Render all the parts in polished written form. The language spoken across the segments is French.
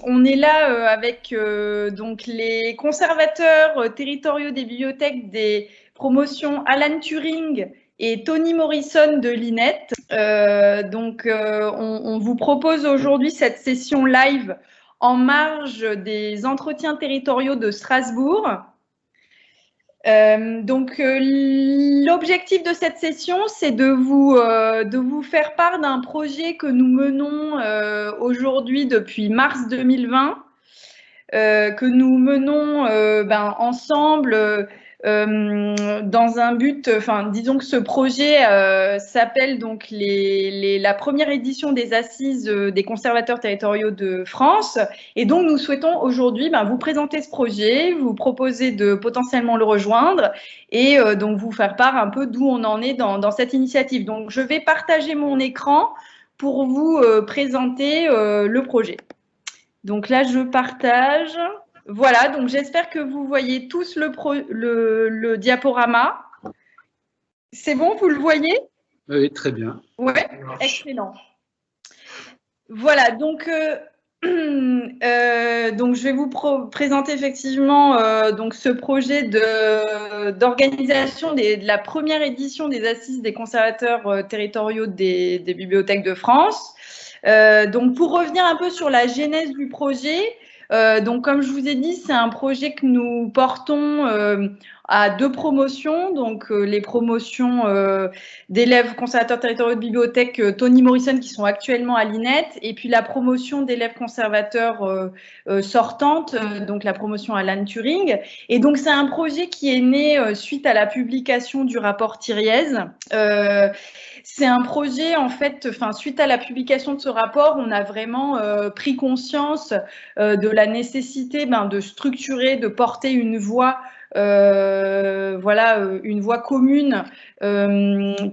on est là avec donc les conservateurs territoriaux des bibliothèques des promotions Alan Turing et Toni Morrison de l'INET. On vous propose aujourd'hui cette session live en marge des entretiens territoriaux de Strasbourg. L'objectif de cette session, c'est de vous faire part d'un projet que nous menons aujourd'hui depuis mars 2020, que nous menons ensemble dans un but, disons que ce projet s'appelle donc la première édition des Assises des conservateurs territoriaux de France. Et donc, nous souhaitons aujourd'hui vous présenter ce projet, vous proposer de potentiellement le rejoindre et donc vous faire part un peu d'où on en est dans cette initiative. Donc, je vais partager mon écran pour vous présenter le projet. Donc là, je partage. Voilà, donc j'espère que vous voyez tous le diaporama. C'est bon, vous le voyez? Oui, très bien. Oui, excellent. Voilà, donc je vais vous présenter effectivement donc ce projet d'organisation de la première édition des Assises des conservateurs territoriaux des bibliothèques de France. Donc pour revenir un peu sur la genèse du projet, donc comme je vous ai dit, c'est un projet que nous portons à deux promotions, donc les promotions d'élèves conservateurs territoriaux de bibliothèque Toni Morrison qui sont actuellement à l'INET, et puis la promotion d'élèves conservateurs sortantes, donc la promotion Alan Turing. Et donc c'est un projet qui est né suite à la publication du rapport Thiriez. C'est un projet, en fait, suite à la publication de ce rapport, on a vraiment pris conscience de la nécessité de structurer, de porter une voix, une voix commune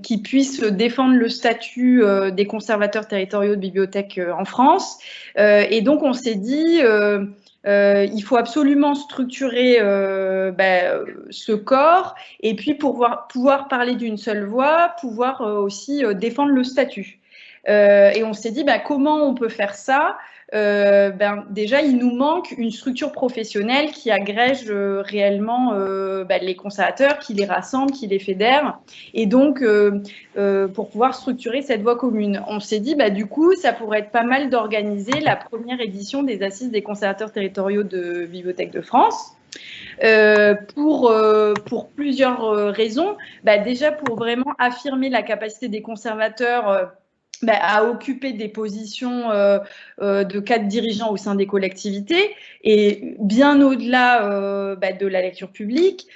qui puisse défendre le statut des conservateurs territoriaux de bibliothèques en France. Et donc, on s'est dit... il faut absolument structurer ce corps et puis pouvoir parler d'une seule voix, pouvoir aussi défendre le statut. Et on s'est dit comment on peut faire ça. Déjà, il nous manque une structure professionnelle qui agrège réellement les conservateurs, qui les rassemble, qui les fédère. Et donc, pour pouvoir structurer cette voie commune, on s'est dit, du coup, ça pourrait être pas mal d'organiser la première édition des Assises des conservateurs territoriaux de Bibliothèques de France. Pour plusieurs raisons. Déjà, pour vraiment affirmer la capacité des conservateurs à occuper des positions de cadres dirigeants au sein des collectivités et bien au-delà de la lecture publique.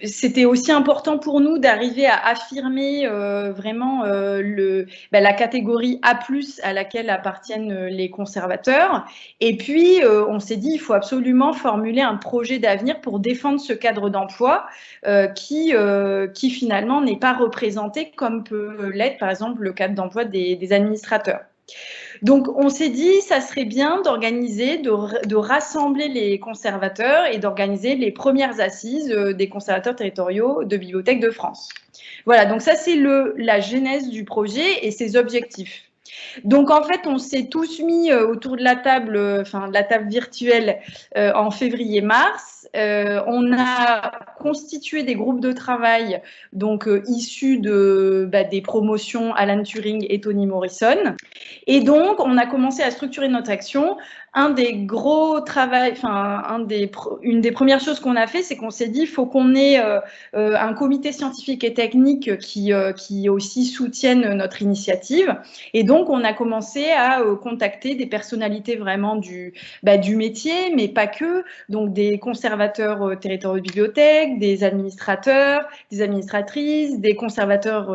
C'était aussi important pour nous d'arriver à affirmer vraiment la catégorie A+, à laquelle appartiennent les conservateurs. Et puis, on s'est dit, il faut absolument formuler un projet d'avenir pour défendre ce cadre d'emploi qui finalement n'est pas représenté comme peut l'être, par exemple, le cadre d'emploi des administrateurs. Donc, on s'est dit, ça serait bien d'organiser, de rassembler les conservateurs et d'organiser les premières assises des conservateurs territoriaux de Bibliothèques de France. Voilà, donc ça, c'est la genèse du projet et ses objectifs. Donc, en fait, on s'est tous mis autour de la table, de la table virtuelle en février-mars. On a constitué des groupes de travail donc issus des promotions Alan Turing et Toni Morrison. Et donc, on a commencé à structurer notre action. Une des premières choses qu'on a fait, c'est qu'on s'est dit, il faut qu'on ait un comité scientifique et technique qui aussi soutienne notre initiative. Et donc, on a commencé à contacter des personnalités vraiment du métier, mais pas que, donc des conservateurs territoriaux de bibliothèques, des administrateurs, des administratrices, des conservateurs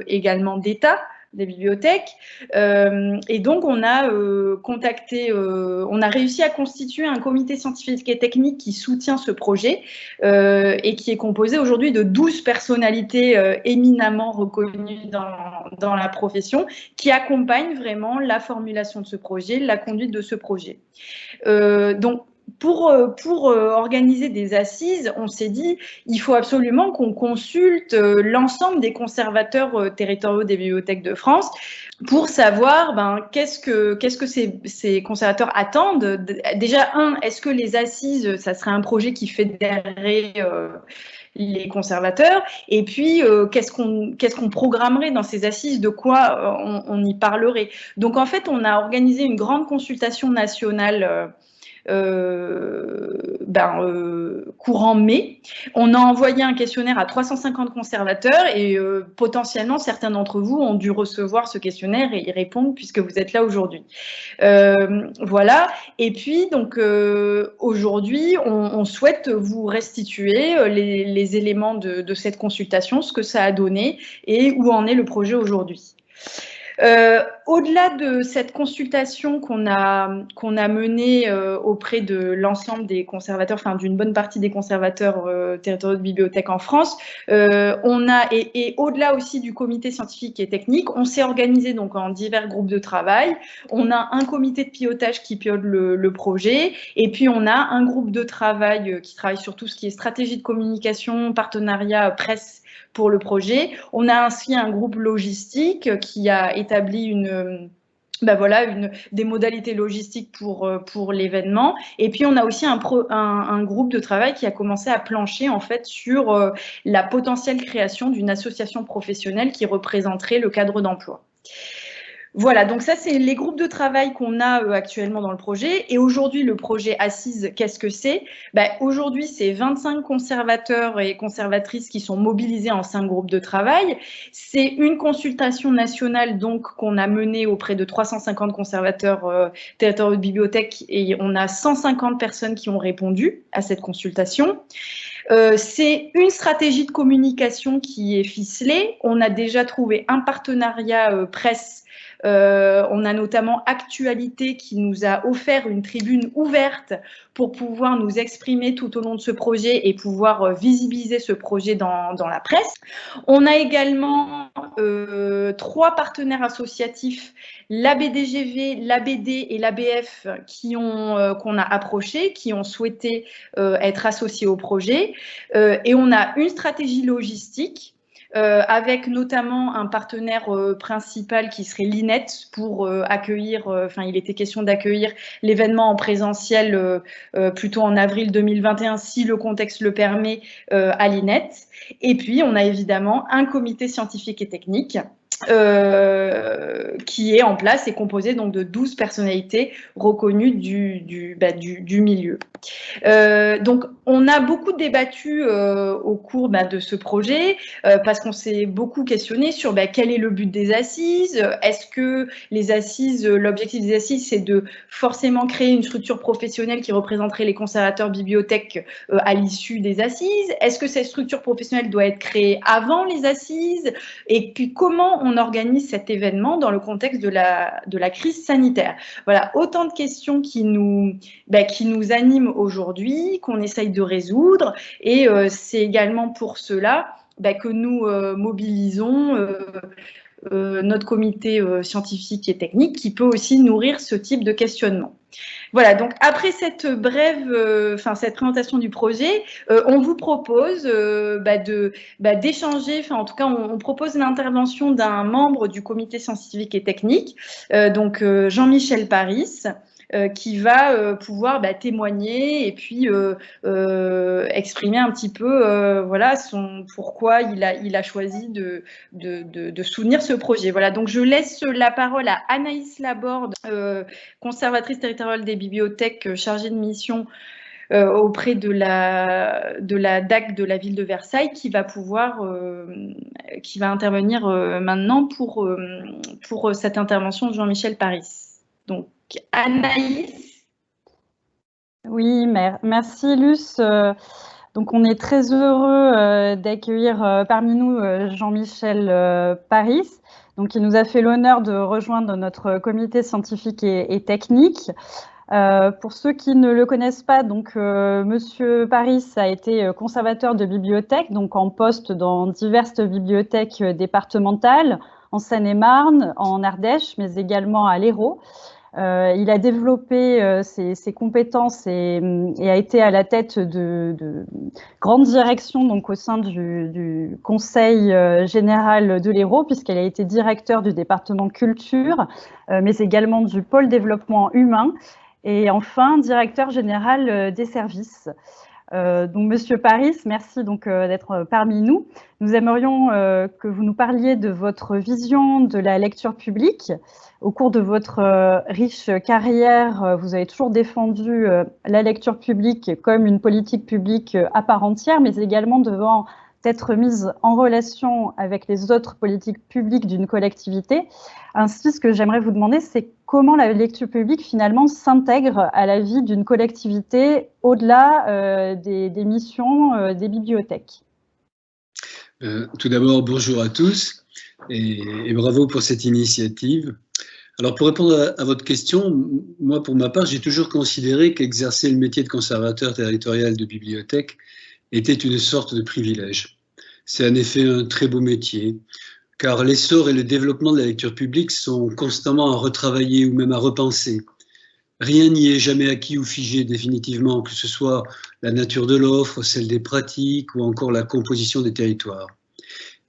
également d'État, des bibliothèques. Et donc, on a on a réussi à constituer un comité scientifique et technique qui soutient ce projet et qui est composé aujourd'hui de 12 personnalités éminemment reconnues dans la profession qui accompagnent vraiment la formulation de ce projet, la conduite de ce projet. Donc, pour organiser des assises, on s'est dit il faut absolument qu'on consulte l'ensemble des conservateurs territoriaux des bibliothèques de France pour savoir qu'est-ce que ces conservateurs attendent. Déjà, est-ce que les assises, ça serait un projet qui fédérerait les conservateurs, et puis qu'est-ce qu'on programmerait dans ces assises, de quoi on y parlerait. Donc en fait, on a organisé une grande consultation nationale courant mai. On a envoyé un questionnaire à 350 conservateurs et potentiellement certains d'entre vous ont dû recevoir ce questionnaire et y répondre puisque vous êtes là aujourd'hui. Voilà. Et puis donc aujourd'hui, on souhaite vous restituer les éléments de cette consultation, ce que ça a donné et où en est le projet aujourd'hui. Au-delà de cette consultation qu'on a menée auprès de l'ensemble des conservateurs, enfin d'une bonne partie des conservateurs territoriaux de bibliothèques en France, on a, et au-delà aussi du comité scientifique et technique, on s'est organisé donc en divers groupes de travail. On a un comité de pilotage qui pilote le projet, et puis on a un groupe de travail qui travaille sur tout ce qui est stratégie de communication, partenariat, presse, pour le projet. On a ainsi un groupe logistique qui a établi des modalités logistiques pour l'événement. Et puis, on a aussi un groupe de travail qui a commencé à plancher en fait sur la potentielle création d'une association professionnelle qui représenterait le cadre d'emploi. Voilà, donc ça, c'est les groupes de travail qu'on a actuellement dans le projet. Et aujourd'hui, le projet Assise, qu'est-ce que c'est? Aujourd'hui, c'est 25 conservateurs et conservatrices qui sont mobilisés en 5 groupes de travail. C'est une consultation nationale donc qu'on a menée auprès de 350 conservateurs territoriaux de bibliothèques et on a 150 personnes qui ont répondu à cette consultation. C'est une stratégie de communication qui est ficelée. On a déjà trouvé un partenariat presse. On a notamment Actualité qui nous a offert une tribune ouverte pour pouvoir nous exprimer tout au long de ce projet et pouvoir visibiliser ce projet dans la presse. On a également 3 partenaires associatifs, l'ABDGV, l'ABD et l'ABF qu'on a approchés, qui ont souhaité être associés au projet. Et on a une stratégie logistique avec notamment un partenaire principal qui serait l'INET pour accueillir, il était question d'accueillir l'événement en présentiel plutôt en avril 2021 si le contexte le permet à l'INET. Et puis on a évidemment un comité scientifique et technique qui est en place et composé donc de 12 personnalités reconnues du milieu. Donc on a beaucoup débattu au cours de ce projet parce qu'on s'est beaucoup questionné sur quel est le but des assises. Est-ce que les assises, l'objectif des assises, c'est de forcément créer une structure professionnelle qui représenterait les conservateurs bibliothèques à l'issue des assises? Est-ce que cette structure professionnelle doit être créée avant les assises? Et puis comment on organise cet événement dans le contexte de la crise sanitaire? Voilà, autant de questions qui nous animent aujourd'hui, qu'on essaye de résoudre. Et c'est également pour cela que nous mobilisons notre comité scientifique et technique qui peut aussi nourrir ce type de questionnement. Voilà, donc après cette brève, cette présentation du projet, on vous propose d'échanger, en tout cas on propose l'intervention d'un membre du comité scientifique et technique, donc Jean-Michel Paris, qui va pouvoir témoigner et puis exprimer un petit peu pourquoi il a choisi de soutenir ce projet. Voilà, donc je laisse la parole à Anaïs Laborde, conservatrice territoriale des bibliothèques chargée de mission auprès de la DAC de la ville de Versailles, qui va intervenir maintenant pour cette intervention de Jean-Michel Paris. Donc, Anaïs. Oui, merci Luce. Donc on est très heureux d'accueillir parmi nous Jean-Michel Paris, donc qui nous a fait l'honneur de rejoindre notre comité scientifique et technique. Pour ceux qui ne le connaissent pas, donc Monsieur Paris a été conservateur de bibliothèque, donc en poste dans diverses bibliothèques départementales, en Seine-et-Marne, en Ardèche, mais également à l'Hérault. Il a développé ses compétences et a été à la tête de grandes directions donc, au sein du Conseil général de l'Hérault, puisqu'elle a été directeur du département culture, mais également du pôle développement humain, et enfin directeur général des services. Donc, Monsieur Paris, merci donc d'être parmi nous. Nous aimerions que vous nous parliez de votre vision de la lecture publique. Au cours de votre riche carrière, vous avez toujours défendu la lecture publique comme une politique publique à part entière, mais également devant être mise en relation avec les autres politiques publiques d'une collectivité. Ainsi, ce que j'aimerais vous demander, c'est comment la lecture publique finalement s'intègre à la vie d'une collectivité au-delà des missions des bibliothèques. Tout d'abord, bonjour à tous et bravo pour cette initiative. Alors, pour répondre à votre question, moi, pour ma part, j'ai toujours considéré qu'exercer le métier de conservateur territorial de bibliothèque était une sorte de privilège. C'est en effet un très beau métier, car l'essor et le développement de la lecture publique sont constamment à retravailler ou même à repenser. Rien n'y est jamais acquis ou figé définitivement, que ce soit la nature de l'offre, celle des pratiques ou encore la composition des territoires.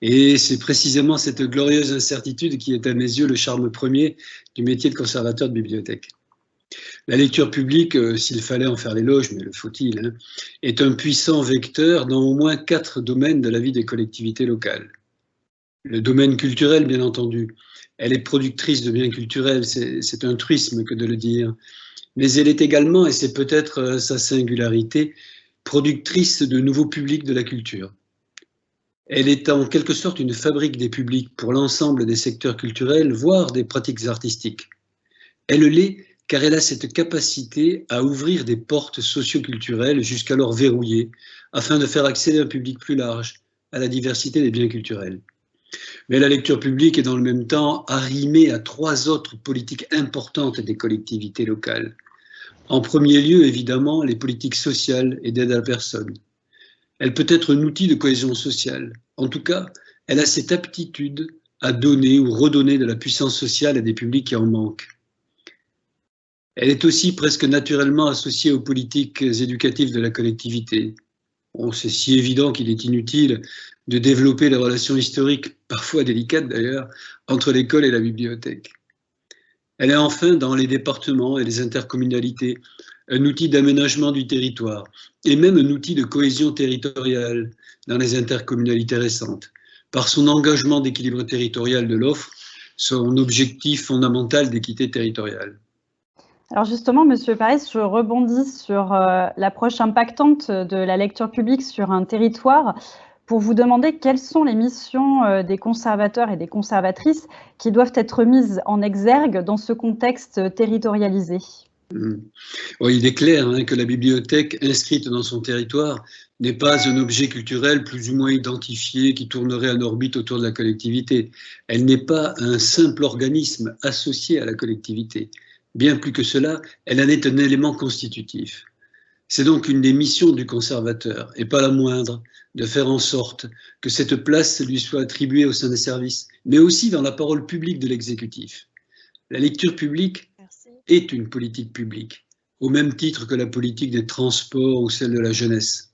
Et c'est précisément cette glorieuse incertitude qui est à mes yeux le charme premier du métier de conservateur de bibliothèque. La lecture publique, s'il fallait en faire l'éloge, mais le faut-il, hein, est un puissant vecteur dans au moins 4 domaines de la vie des collectivités locales. Le domaine culturel, bien entendu. Elle est productrice de biens culturels, c'est un truisme que de le dire. Mais elle est également, et c'est peut-être sa singularité, productrice de nouveaux publics de la culture. Elle est en quelque sorte une fabrique des publics pour l'ensemble des secteurs culturels, voire des pratiques artistiques. Elle l'est car elle a cette capacité à ouvrir des portes socio-culturelles jusqu'alors verrouillées, afin de faire accéder un public plus large à la diversité des biens culturels. Mais la lecture publique est dans le même temps arrimée à 3 autres politiques importantes des collectivités locales. En premier lieu, évidemment, les politiques sociales et d'aide à la personne. Elle peut être un outil de cohésion sociale. En tout cas, elle a cette aptitude à donner ou redonner de la puissance sociale à des publics qui en manquent. Elle est aussi presque naturellement associée aux politiques éducatives de la collectivité. Bon, c'est si évident qu'il est inutile de développer les relations historiques, parfois délicates d'ailleurs, entre l'école et la bibliothèque. Elle est enfin, dans les départements et les intercommunalités, un outil d'aménagement du territoire et même un outil de cohésion territoriale dans les intercommunalités récentes, par son engagement d'équilibre territorial de l'offre, son objectif fondamental d'équité territoriale. Alors justement, Monsieur Paris, je rebondis sur l'approche impactante de la lecture publique sur un territoire pour vous demander quelles sont les missions des conservateurs et des conservatrices qui doivent être mises en exergue dans ce contexte territorialisé. Oui, il est clair que la bibliothèque inscrite dans son territoire n'est pas un objet culturel plus ou moins identifié qui tournerait en orbite autour de la collectivité. Elle n'est pas un simple organisme associé à la collectivité. Bien plus que cela, elle en est un élément constitutif. C'est donc une des missions du conservateur, et pas la moindre, de faire en sorte que cette place lui soit attribuée au sein des services, mais aussi dans la parole publique de l'exécutif. La lecture publique est une politique publique, au même titre que la politique des transports ou celle de la jeunesse.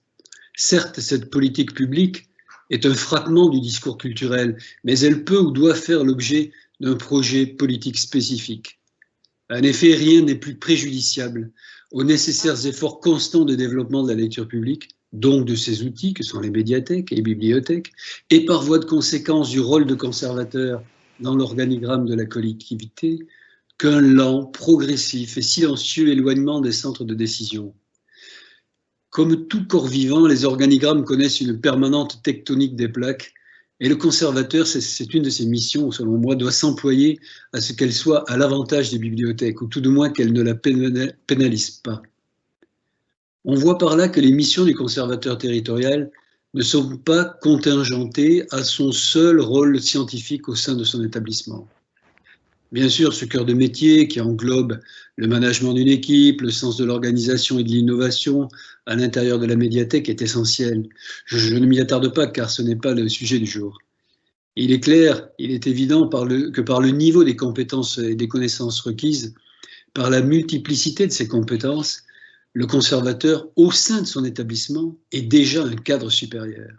Certes, cette politique publique est un fragment du discours culturel, mais elle peut ou doit faire l'objet d'un projet politique spécifique. En effet, rien n'est plus préjudiciable aux nécessaires efforts constants de développement de la lecture publique, donc de ces outils que sont les médiathèques et les bibliothèques, et par voie de conséquence du rôle de conservateur dans l'organigramme de la collectivité, qu'un lent, progressif et silencieux éloignement des centres de décision. Comme tout corps vivant, les organigrammes connaissent une permanente tectonique des plaques, et le conservateur, c'est une de ses missions, selon moi, doit s'employer à ce qu'elle soit à l'avantage des bibliothèques, ou tout de moins qu'elle ne la pénalise pas. On voit par là que les missions du conservateur territorial ne sont pas contingentées à son seul rôle scientifique au sein de son établissement. Bien sûr, ce cœur de métier qui englobe le management d'une équipe, le sens de l'organisation et de l'innovation à l'intérieur de la médiathèque est essentiel. Je ne m'y attarde pas car ce n'est pas le sujet du jour. Il est clair, il est évident que par le niveau des compétences et des connaissances requises, par la multiplicité de ses compétences, le conservateur, au sein de son établissement, est déjà un cadre supérieur.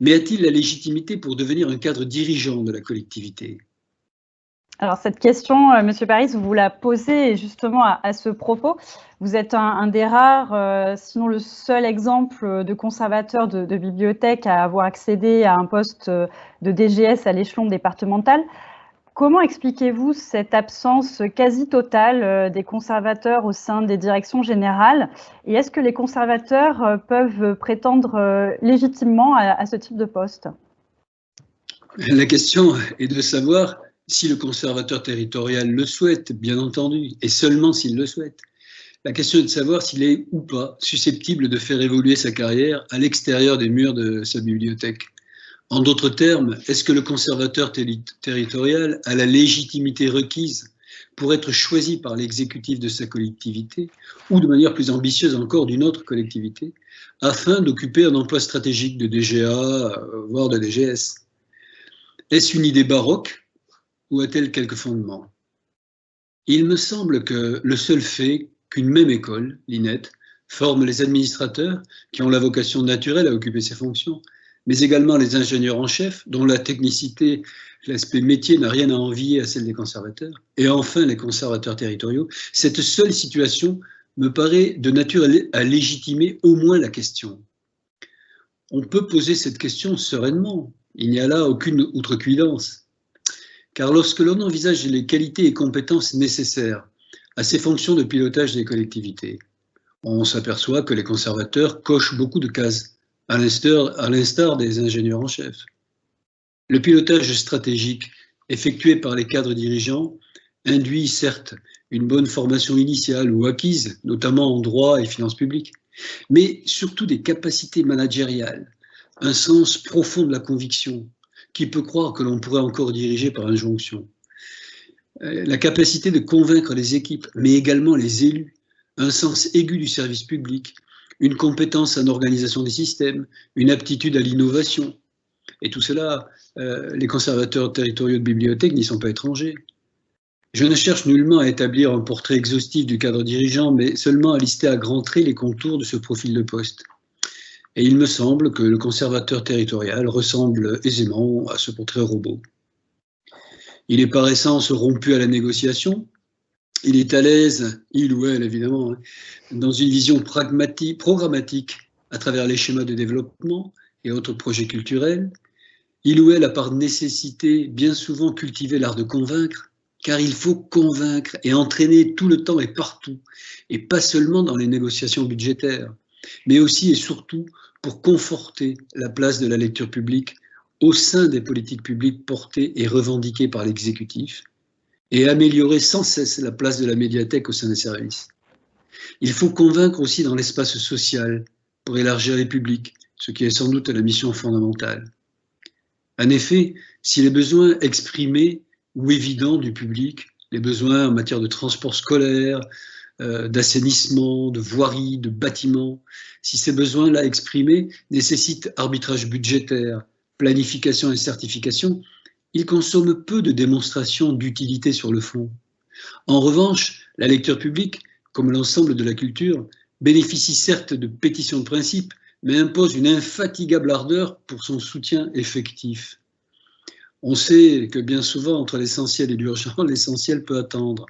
Mais a-t-il la légitimité pour devenir un cadre dirigeant de la collectivité? Alors cette question, Monsieur Paris, vous la posez justement à ce propos. Vous êtes un des rares, sinon le seul exemple de conservateur de bibliothèque à avoir accédé à un poste de DGS à l'échelon départemental. Comment expliquez-vous cette absence quasi totale des conservateurs au sein des directions générales? Et est-ce que les conservateurs peuvent prétendre légitimement à ce type de poste? La question est de savoir si le conservateur territorial le souhaite, bien entendu, et seulement s'il le souhaite. La question est de savoir s'il est ou pas susceptible de faire évoluer sa carrière à l'extérieur des murs de sa bibliothèque. En d'autres termes, est-ce que le conservateur territorial a la légitimité requise pour être choisi par l'exécutif de sa collectivité, ou de manière plus ambitieuse encore d'une autre collectivité, afin d'occuper un emploi stratégique de DGA, voire de DGS? Est-ce une idée baroque ou a-t-elle quelques fondements? Il me semble que le seul fait qu'une même école, l'INET, forme les administrateurs qui ont la vocation naturelle à occuper ces fonctions, mais également les ingénieurs en chef, dont la technicité, l'aspect métier n'a rien à envier à celle des conservateurs, et enfin les conservateurs territoriaux, cette seule situation me paraît de nature à légitimer au moins la question. On peut poser cette question sereinement, il n'y a là aucune outrecuidance, car lorsque l'on envisage les qualités et compétences nécessaires à ces fonctions de pilotage des collectivités, on s'aperçoit que les conservateurs cochent beaucoup de cases, à l'instar des ingénieurs en chef. Le pilotage stratégique effectué par les cadres dirigeants induit certes une bonne formation initiale ou acquise, notamment en droit et finances publiques, mais surtout des capacités managériales, un sens profond de la conviction, qui peut croire que l'on pourrait encore diriger par injonction, la capacité de convaincre les équipes, mais également les élus, un sens aigu du service public, une compétence en organisation des systèmes, une aptitude à l'innovation. Et tout cela, les conservateurs territoriaux de bibliothèque n'y sont pas étrangers. Je ne cherche nullement à établir un portrait exhaustif du cadre dirigeant, mais seulement à lister à grands traits les contours de ce profil de poste. Et il me semble que le conservateur territorial ressemble aisément à ce portrait robot. Il est par essence rompu à la négociation. Il est à l'aise, il ou elle évidemment, dans une vision programmatique à travers les schémas de développement et autres projets culturels. Il ou elle a par nécessité bien souvent cultivé l'art de convaincre, car il faut convaincre et entraîner tout le temps et partout, et pas seulement dans les négociations budgétaires, mais aussi et surtout pour conforter la place de la lecture publique au sein des politiques publiques portées et revendiquées par l'exécutif, et améliorer sans cesse la place de la médiathèque au sein des services. Il faut convaincre aussi dans l'espace social pour élargir les publics, ce qui est sans doute la mission fondamentale. En effet, si les besoins exprimés ou évidents du public, les besoins en matière de transport scolaire, d'assainissement, de voirie, de bâtiments, si ces besoins-là exprimés nécessitent arbitrage budgétaire, planification et certification, ils consomment peu de démonstrations d'utilité sur le fond. En revanche, la lecture publique, comme l'ensemble de la culture, bénéficie certes de pétitions de principe, mais impose une infatigable ardeur pour son soutien effectif. On sait que bien souvent, entre l'essentiel et l'urgent, l'essentiel peut attendre.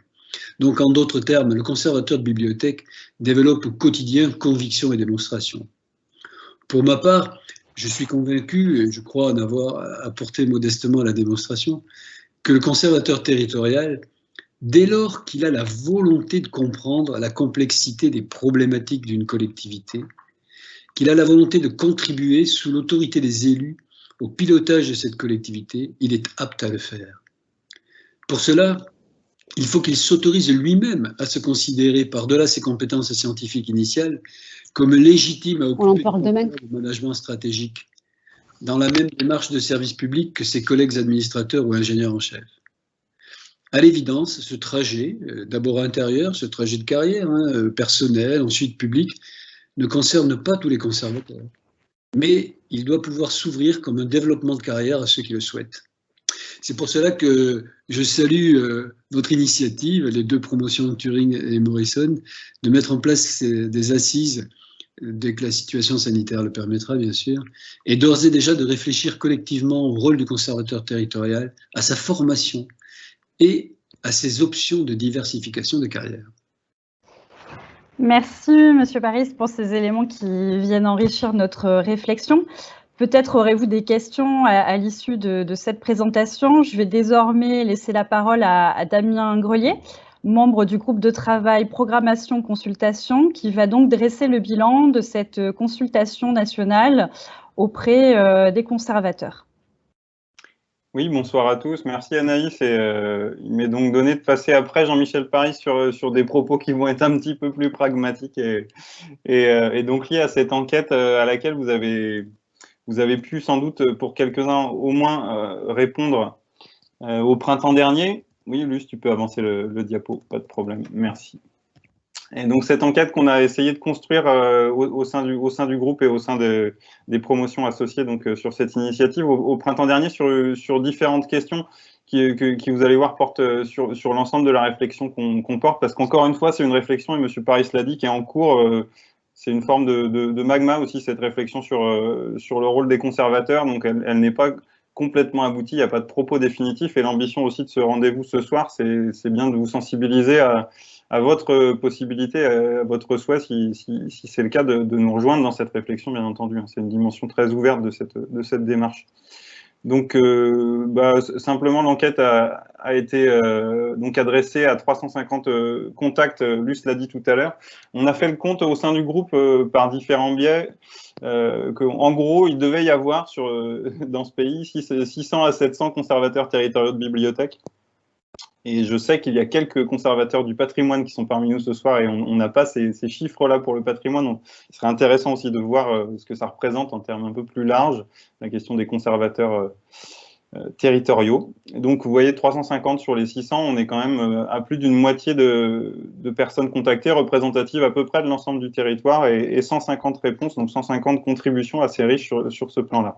Donc, en d'autres termes, le conservateur de bibliothèque développe au quotidien conviction et démonstration. Pour ma part, je suis convaincu, et je crois en avoir apporté modestement la démonstration, que le conservateur territorial, dès lors qu'il a la volonté de comprendre la complexité des problématiques d'une collectivité, qu'il a la volonté de contribuer sous l'autorité des élus au pilotage de cette collectivité, il est apte à le faire. Pour cela, il faut qu'il s'autorise lui-même à se considérer, par-delà ses compétences scientifiques initiales, comme légitime à occuper le management stratégique, dans la même démarche de service public que ses collègues administrateurs ou ingénieurs en chef. À l'évidence, ce trajet, d'abord intérieur, ce trajet de carrière, personnel, ensuite public, ne concerne pas tous les conservateurs. Mais il doit pouvoir s'ouvrir comme un développement de carrière à ceux qui le souhaitent. C'est pour cela que je salue votre initiative, les 2 promotions de Turing et Morrison, de mettre en place des assises dès que la situation sanitaire le permettra, bien sûr, et d'ores et déjà de réfléchir collectivement au rôle du conservateur territorial, à sa formation et à ses options de diversification de carrière. Merci, Monsieur Paris, pour ces éléments qui viennent enrichir notre réflexion. Peut-être aurez-vous des questions à l'issue de cette présentation. Je vais désormais laisser la parole à Damien Grelier, membre du groupe de travail Programmation Consultation, qui va donc dresser le bilan de cette consultation nationale auprès des conservateurs. Oui, bonsoir à tous. Merci Anaïs. Il m'est donc donné de passer après Jean-Michel Paris sur des propos qui vont être un petit peu plus pragmatiques et donc liés à cette enquête à laquelle vous avez pu sans doute pour quelques-uns au moins répondre au printemps dernier. Oui, Luce, tu peux avancer le diapo, pas de problème. Merci. Et donc cette enquête qu'on a essayé de construire au sein du groupe et au sein des promotions associées donc sur cette initiative au printemps dernier sur différentes questions qui vous allez voir portent sur l'ensemble de la réflexion qu'on porte, parce qu'encore une fois c'est une réflexion, et M. Paris l'a dit, qui est en cours. C'est une forme de magma aussi, cette réflexion sur le rôle des conservateurs, donc elle n'est pas complètement aboutie, il n'y a pas de propos définitifs, et l'ambition aussi de ce rendez-vous ce soir, c'est bien de vous sensibiliser à votre possibilité, à votre souhait, si c'est le cas, de nous rejoindre dans cette réflexion, bien entendu. C'est une dimension très ouverte de cette démarche. Donc, simplement, l'enquête a été donc adressée à 350 contacts, Luce l'a dit tout à l'heure. On a fait le compte au sein du groupe par différents biais, qu'en gros, il devait y avoir dans ce pays 600 à 700 conservateurs territoriaux de bibliothèques. Et je sais qu'il y a quelques conservateurs du patrimoine qui sont parmi nous ce soir, et on n'a pas ces chiffres-là pour le patrimoine. Donc, il serait intéressant aussi de voir ce que ça représente en termes un peu plus larges, la question des conservateurs territoriaux. Donc, vous voyez, 350 sur les 600, on est quand même à plus d'une moitié de personnes contactées, représentatives à peu près de l'ensemble du territoire, et 150 réponses, donc 150 contributions assez riches sur ce plan-là,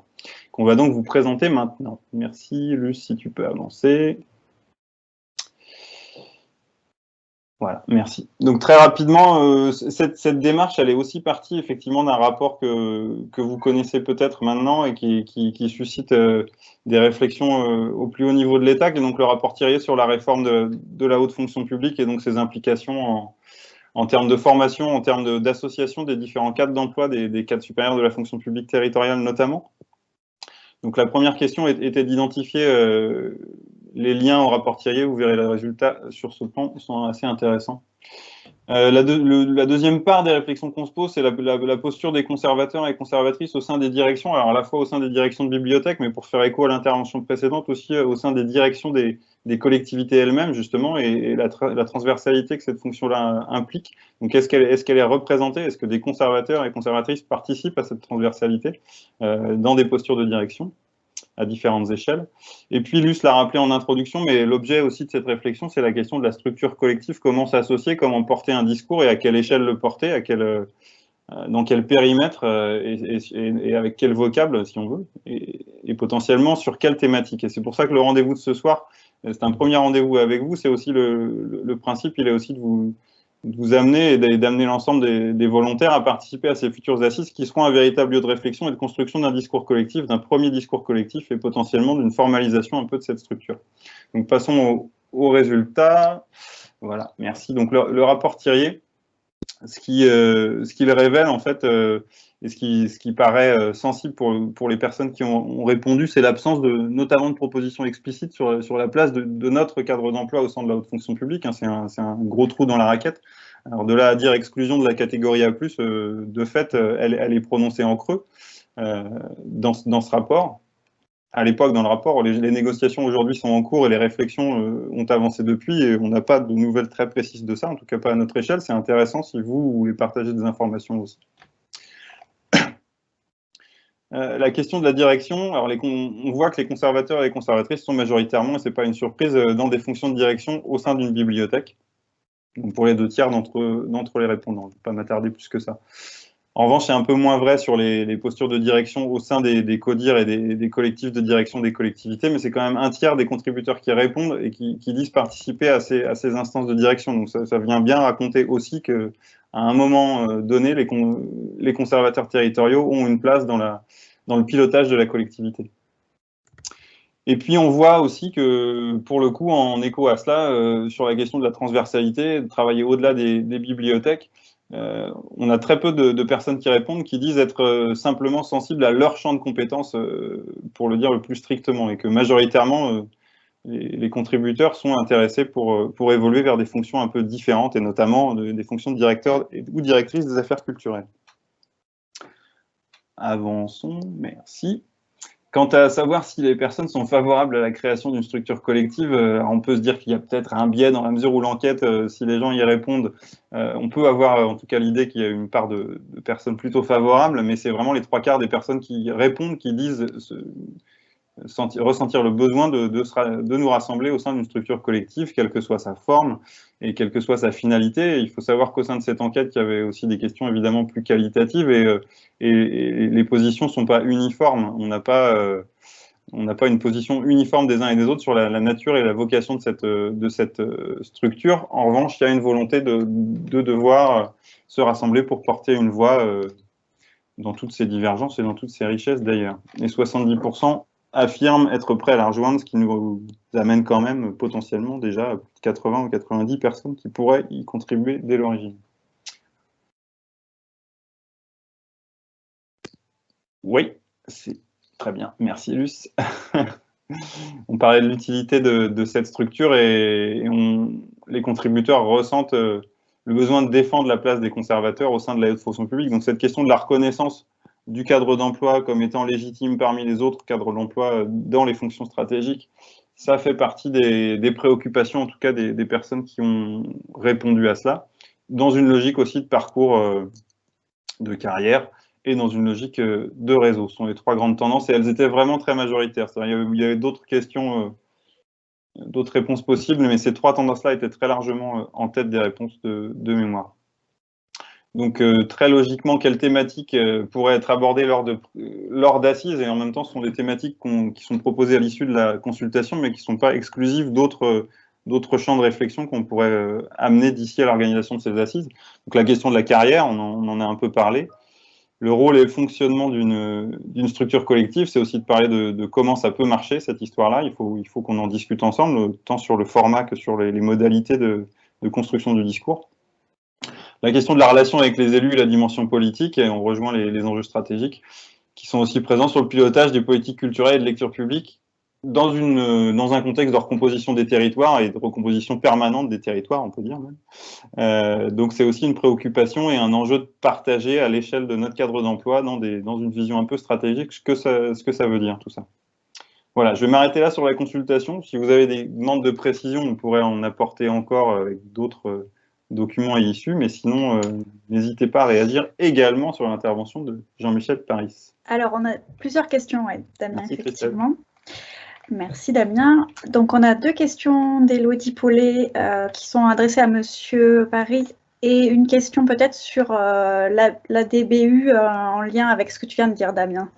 qu'on va donc vous présenter maintenant. Merci, Luce, si tu peux avancer. Voilà, merci. Donc très rapidement, cette démarche, elle est aussi partie effectivement d'un rapport que vous connaissez peut-être maintenant et qui suscite des réflexions au plus haut niveau de l'État, qui est donc le rapport Thiriet sur la réforme de la haute fonction publique et donc ses implications en termes de formation, en termes d'association des différents cadres d'emploi, des cadres supérieurs de la fonction publique territoriale notamment. Donc la première question était d'identifier les liens au rapport Thiriet. Vous verrez les résultats sur ce plan, ils sont assez intéressants. La deuxième part des réflexions qu'on se pose, c'est la posture des conservateurs et conservatrices au sein des directions, alors à la fois au sein des directions de bibliothèques, mais pour faire écho à l'intervention précédente, aussi au sein des directions des collectivités elles-mêmes, justement, et la transversalité que cette fonction-là implique. Donc, est-ce qu'elle est représentée? Est-ce que des conservateurs et conservatrices participent à cette transversalité dans des postures de direction à différentes échelles? Et puis, Luce l'a rappelé en introduction, mais l'objet aussi de cette réflexion, c'est la question de la structure collective, comment s'associer, comment porter un discours et à quelle échelle le porter, dans quel périmètre et avec quel vocable, si on veut, et potentiellement sur quelle thématique. Et c'est pour ça que le rendez-vous de ce soir, c'est un premier rendez-vous avec vous, c'est aussi le principe, il est aussi de vous amener et d'amener l'ensemble des volontaires à participer à ces futures assises qui seront un véritable lieu de réflexion et de construction d'un discours collectif, d'un premier discours collectif et potentiellement d'une formalisation un peu de cette structure. Donc passons aux résultats. Voilà, merci. Donc le rapport Thiriet, ce qu'il révèle en fait, et ce qui paraît sensible pour les personnes qui ont répondu, c'est l'absence notamment de propositions explicites sur la place de notre cadre d'emploi au sein de la haute fonction publique. C'est un gros trou dans la raquette. Alors de là à dire exclusion de la catégorie A+, de fait, elle est prononcée en creux dans ce rapport. À l'époque, dans le rapport, les négociations aujourd'hui sont en cours et les réflexions ont avancé depuis, et on n'a pas de nouvelles très précises de ça, en tout cas pas à notre échelle. C'est intéressant si vous voulez partager des informations aussi. La question de la direction, alors on voit que les conservateurs et les conservatrices sont majoritairement, et ce n'est pas une surprise, dans des fonctions de direction au sein d'une bibliothèque, donc pour les 2 tiers d'entre les répondants. Je ne vais pas m'attarder plus que ça. En revanche, c'est un peu moins vrai sur les postures de direction au sein des CODIR et des collectifs de direction des collectivités, mais c'est quand même un tiers des contributeurs qui répondent et qui disent participer à ces instances de direction. Donc ça vient bien raconter aussi qu'à un moment donné, les conservateurs territoriaux ont une place dans le pilotage de la collectivité. Et puis on voit aussi que, pour le coup, en écho à cela, sur la question de la transversalité, de travailler au-delà des bibliothèques, on a très peu de personnes qui répondent, qui disent être simplement sensibles à leur champ de compétences, pour le dire le plus strictement, et que majoritairement, les contributeurs sont intéressés pour évoluer vers des fonctions un peu différentes, et notamment des fonctions de directeur ou directrice des affaires culturelles. Avançons, merci. Quant à savoir si les personnes sont favorables à la création d'une structure collective, on peut se dire qu'il y a peut-être un biais dans la mesure où l'enquête, si les gens y répondent, on peut avoir en tout cas l'idée qu'il y a une part de personnes plutôt favorables, mais c'est vraiment les 3/4 des personnes qui répondent qui disent ressentir le besoin de nous rassembler au sein d'une structure collective, quelle que soit sa forme et quelle que soit sa finalité. Et il faut savoir qu'au sein de cette enquête, il y avait aussi des questions évidemment plus qualitatives et les positions ne sont pas uniformes. On n'a pas une position uniforme des uns et des autres sur la nature et la vocation de cette structure. En revanche, il y a une volonté de devoir se rassembler pour porter une voix dans toutes ces divergences et dans toutes ces richesses d'ailleurs. Et 70% affirment être prêts à la rejoindre, ce qui nous amène quand même potentiellement déjà à 80 ou 90 personnes qui pourraient y contribuer dès l'origine. Oui, c'est très bien. Merci, Luce. On parlait de l'utilité de cette structure et les contributeurs ressentent le besoin de défendre la place des conservateurs au sein de la haute fonction publique. Donc cette question de la reconnaissance du cadre d'emploi comme étant légitime parmi les autres cadres d'emploi dans les fonctions stratégiques, ça fait partie des préoccupations, en tout cas des personnes qui ont répondu à cela, dans une logique aussi de parcours de carrière et dans une logique de réseau. Ce sont les 3 grandes tendances et elles étaient vraiment très majoritaires. Il y avait d'autres questions, d'autres réponses possibles, mais ces 3 tendances-là étaient très largement en tête des réponses de mémoire. Donc très logiquement, quelles thématiques pourraient être abordées lors d'assises, et en même temps ce sont des thématiques qui sont proposées à l'issue de la consultation, mais qui ne sont pas exclusives d'autres champs de réflexion qu'on pourrait amener d'ici à l'organisation de ces assises. Donc la question de la carrière, on en a un peu parlé. Le rôle et le fonctionnement d'une structure collective, c'est aussi de parler de comment ça peut marcher, cette histoire-là. Il faut qu'on en discute ensemble, tant sur le format que sur les modalités de construction du discours. La question de la relation avec les élus et la dimension politique, et on rejoint les enjeux stratégiques, qui sont aussi présents sur le pilotage des politiques culturelles et de lecture publique, dans un contexte de recomposition des territoires et de recomposition permanente des territoires, on peut dire même. Donc c'est aussi une préoccupation et un enjeu de partager à l'échelle de notre cadre d'emploi dans une vision un peu stratégique ce que ça veut dire tout ça. Voilà, je vais m'arrêter là sur la consultation. Si vous avez des demandes de précision, on pourrait en apporter encore avec d'autres documents et issus, mais sinon, n'hésitez pas à réagir également sur l'intervention de Jean-Michel Paris. Alors, on a plusieurs questions, ouais, Damien, merci, effectivement. Merci Damien. Donc on a 2 questions d'Élodie Paulet qui sont adressées à Monsieur Paris et une question peut-être sur la DBU en lien avec ce que tu viens de dire Damien.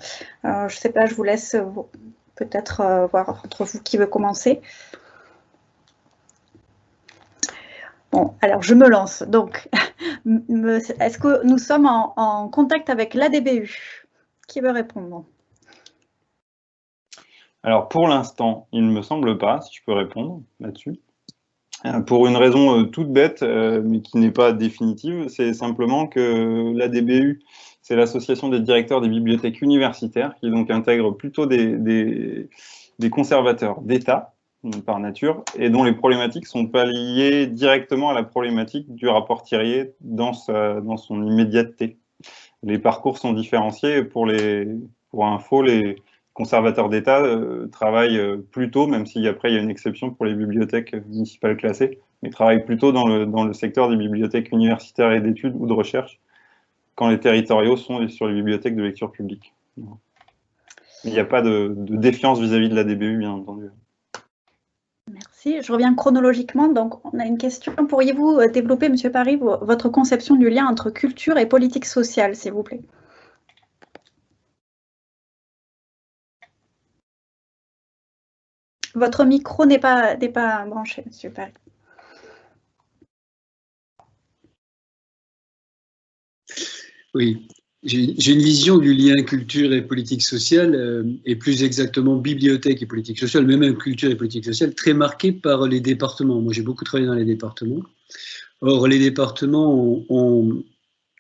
Je ne sais pas, je vous laisse peut-être voir entre vous qui veut commencer. Bon, alors je me lance. Donc, est-ce que nous sommes en contact avec l'ADBU? Qui veut répondre? Alors, pour l'instant, il ne me semble pas, si je peux répondre là-dessus. Pour une raison toute bête, mais qui n'est pas définitive, c'est simplement que l'ADBU, c'est l'association des directeurs des bibliothèques universitaires, qui donc intègre plutôt des conservateurs d'État, par nature, et dont les problématiques ne sont pas liées directement à la problématique du rapport Thiriet dans son immédiateté. Les parcours sont différenciés. Pour info, les conservateurs d'État travaillent plutôt, même si après il y a une exception pour les bibliothèques municipales classées, mais travaillent plutôt dans le secteur des bibliothèques universitaires et d'études ou de recherche, quand les territoriaux sont sur les bibliothèques de lecture publique. Il n'y a pas de défiance vis-à-vis de la DBU, bien entendu. Merci. Je reviens chronologiquement. Donc, on a une question. Pourriez-vous développer, Monsieur Paris, votre conception du lien entre culture et politique sociale, s'il vous plaît? Votre micro n'est pas branché, Monsieur Paris. Oui, j'ai une vision du lien culture et politique sociale, et plus exactement bibliothèque et politique sociale, mais même culture et politique sociale, très marquée par les départements. Moi, j'ai beaucoup travaillé dans les départements. Or, les départements ont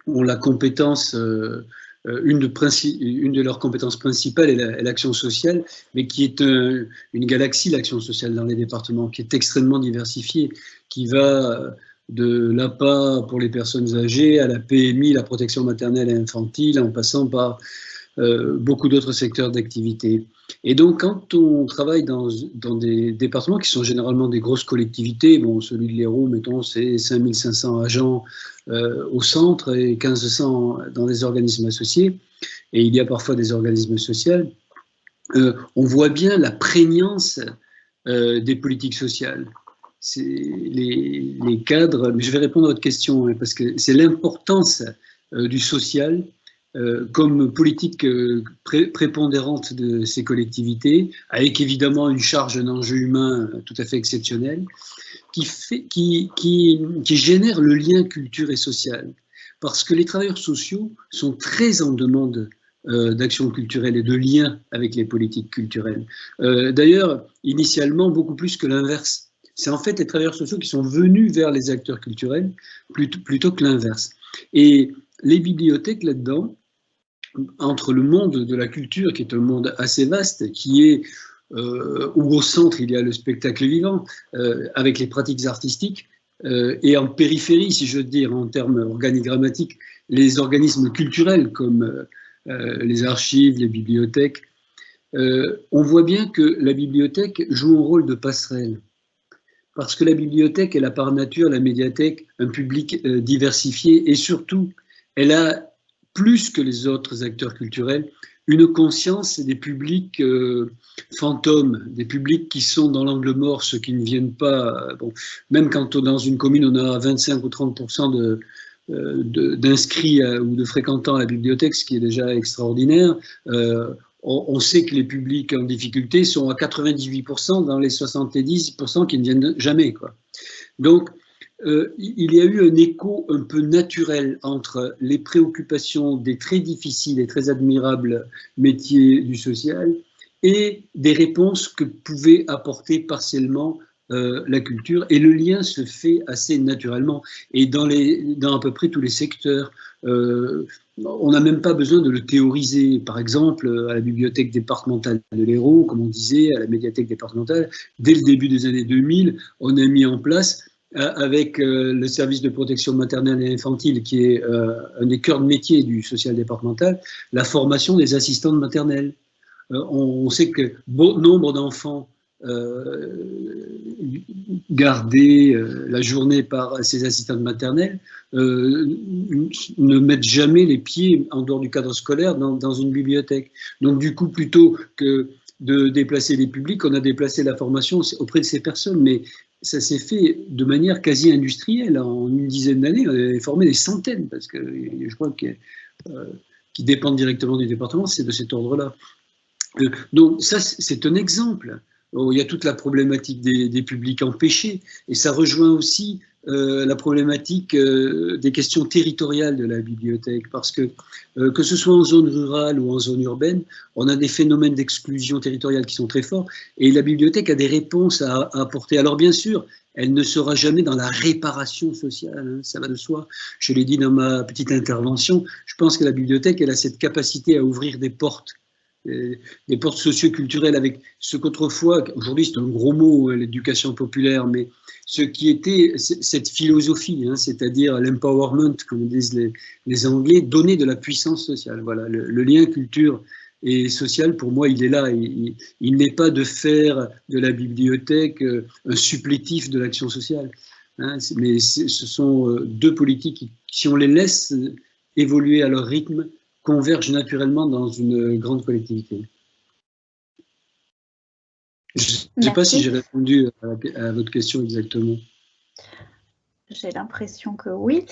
la compétence, une de leurs compétences principales est l'action sociale, mais qui est une galaxie, l'action sociale dans les départements, qui est extrêmement diversifiée, qui va de l'APA pour les personnes âgées à la PMI, la protection maternelle et infantile, en passant par beaucoup d'autres secteurs d'activité. Et donc, quand on travaille dans des départements qui sont généralement des grosses collectivités, bon, celui de l'Hérault, mettons, c'est 5500 agents au centre et 1500 dans des organismes associés, et il y a parfois des organismes sociaux, on voit bien la prégnance des politiques sociales. C'est les cadres, mais je vais répondre à votre question, hein, parce que c'est l'importance du social comme politique prépondérante de ces collectivités, avec évidemment une charge, un enjeu humain tout à fait exceptionnel, qui génère le lien culture et social. Parce que les travailleurs sociaux sont très en demande d'action culturelle et de lien avec les politiques culturelles. D'ailleurs, initialement, beaucoup plus que l'inverse. C'est en fait les travailleurs sociaux qui sont venus vers les acteurs culturels plutôt que l'inverse. Et les bibliothèques là-dedans, entre le monde de la culture, qui est un monde assez vaste, qui est où au centre il y a le spectacle vivant, avec les pratiques artistiques, et en périphérie, si je veux dire, en termes organigrammatiques, les organismes culturels comme les archives, les bibliothèques, on voit bien que la bibliothèque joue un rôle de passerelle. Parce que la bibliothèque, elle a par nature, la médiathèque, un public diversifié, et surtout, elle a, plus que les autres acteurs culturels, une conscience des publics fantômes, des publics qui sont dans l'angle mort, ceux qui ne viennent pas. Bon, même quand dans une commune on a 25 ou 30% d'inscrits ou de fréquentants à la bibliothèque, ce qui est déjà extraordinaire, on sait que les publics en difficulté sont à 98% dans les 70% qui ne viennent jamais, quoi. Donc, il y a eu un écho un peu naturel entre les préoccupations des très difficiles et très admirables métiers du social et des réponses que pouvait apporter partiellement la culture. Et le lien se fait assez naturellement. Et dans à peu près tous les secteurs, on n'a même pas besoin de le théoriser. Par exemple, à la bibliothèque départementale de l'Hérault, comme on disait, à la médiathèque départementale, dès le début des années 2000, on a mis en place avec le service de protection maternelle et infantile, qui est un des cœurs de métier du social départemental, la formation des assistantes maternelles. On sait que bon nombre d'enfants gardés la journée par ces assistantes maternelles ne mettent jamais les pieds en dehors du cadre scolaire dans une bibliothèque. Donc du coup, plutôt que de déplacer les publics, on a déplacé la formation auprès de ces personnes, mais ça s'est fait de manière quasi industrielle. En une dizaine d'années, on a formé des centaines, parce que je crois que qui dépendent directement du département, c'est de cet ordre-là. Donc ça, c'est un exemple. Il y a toute la problématique des publics empêchés, et ça rejoint aussi la problématique des questions territoriales de la bibliothèque, parce que ce soit en zone rurale ou en zone urbaine, on a des phénomènes d'exclusion territoriale qui sont très forts, et la bibliothèque a des réponses à apporter. Alors bien sûr, elle ne sera jamais dans la réparation sociale, hein, ça va de soi. Je l'ai dit dans ma petite intervention, je pense que la bibliothèque, elle a cette capacité à ouvrir des portes socio-culturelles avec ce qu'autrefois, aujourd'hui c'est un gros mot, l'éducation populaire, mais ce qui était cette philosophie, hein, c'est-à-dire l'empowerment, comme disent les Anglais, donner de la puissance sociale. Voilà, le lien culture et social, pour moi, il est là. Il n'est pas de faire de la bibliothèque un supplétif de l'action sociale, hein, mais ce sont deux politiques qui, si on les laisse évoluer à leur rythme, convergent naturellement dans une grande collectivité. Je ne sais pas si j'ai répondu à votre question exactement. J'ai l'impression que oui.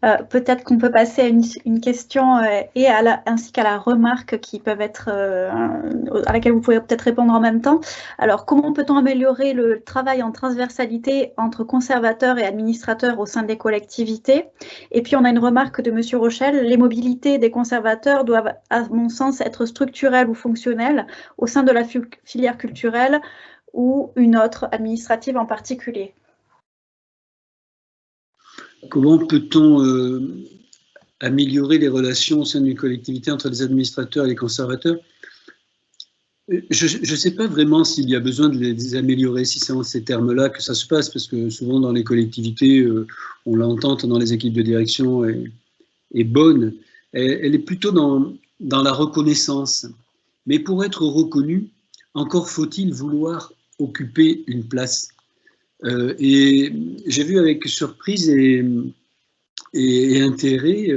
Peut-être qu'on peut passer à une question ainsi qu'à la remarque qui peuvent être, à laquelle vous pouvez peut-être répondre en même temps. Alors, comment peut-on améliorer le travail en transversalité entre conservateurs et administrateurs au sein des collectivités? Et puis, on a une remarque de M. Rochel. Les mobilités des conservateurs doivent, à mon sens, être structurelles ou fonctionnelles au sein de la filière culturelle ou une autre administrative en particulier. Comment peut-on améliorer les relations au sein d'une collectivité entre les administrateurs et les conservateurs? Je ne sais pas vraiment s'il y a besoin de les améliorer, si c'est en ces termes-là que ça se passe, parce que souvent dans les collectivités, on l'entente dans les équipes de direction est bonne. Elle est plutôt dans la reconnaissance. Mais pour être reconnu, encore faut-il vouloir occuper une place. Et j'ai vu avec surprise et intérêt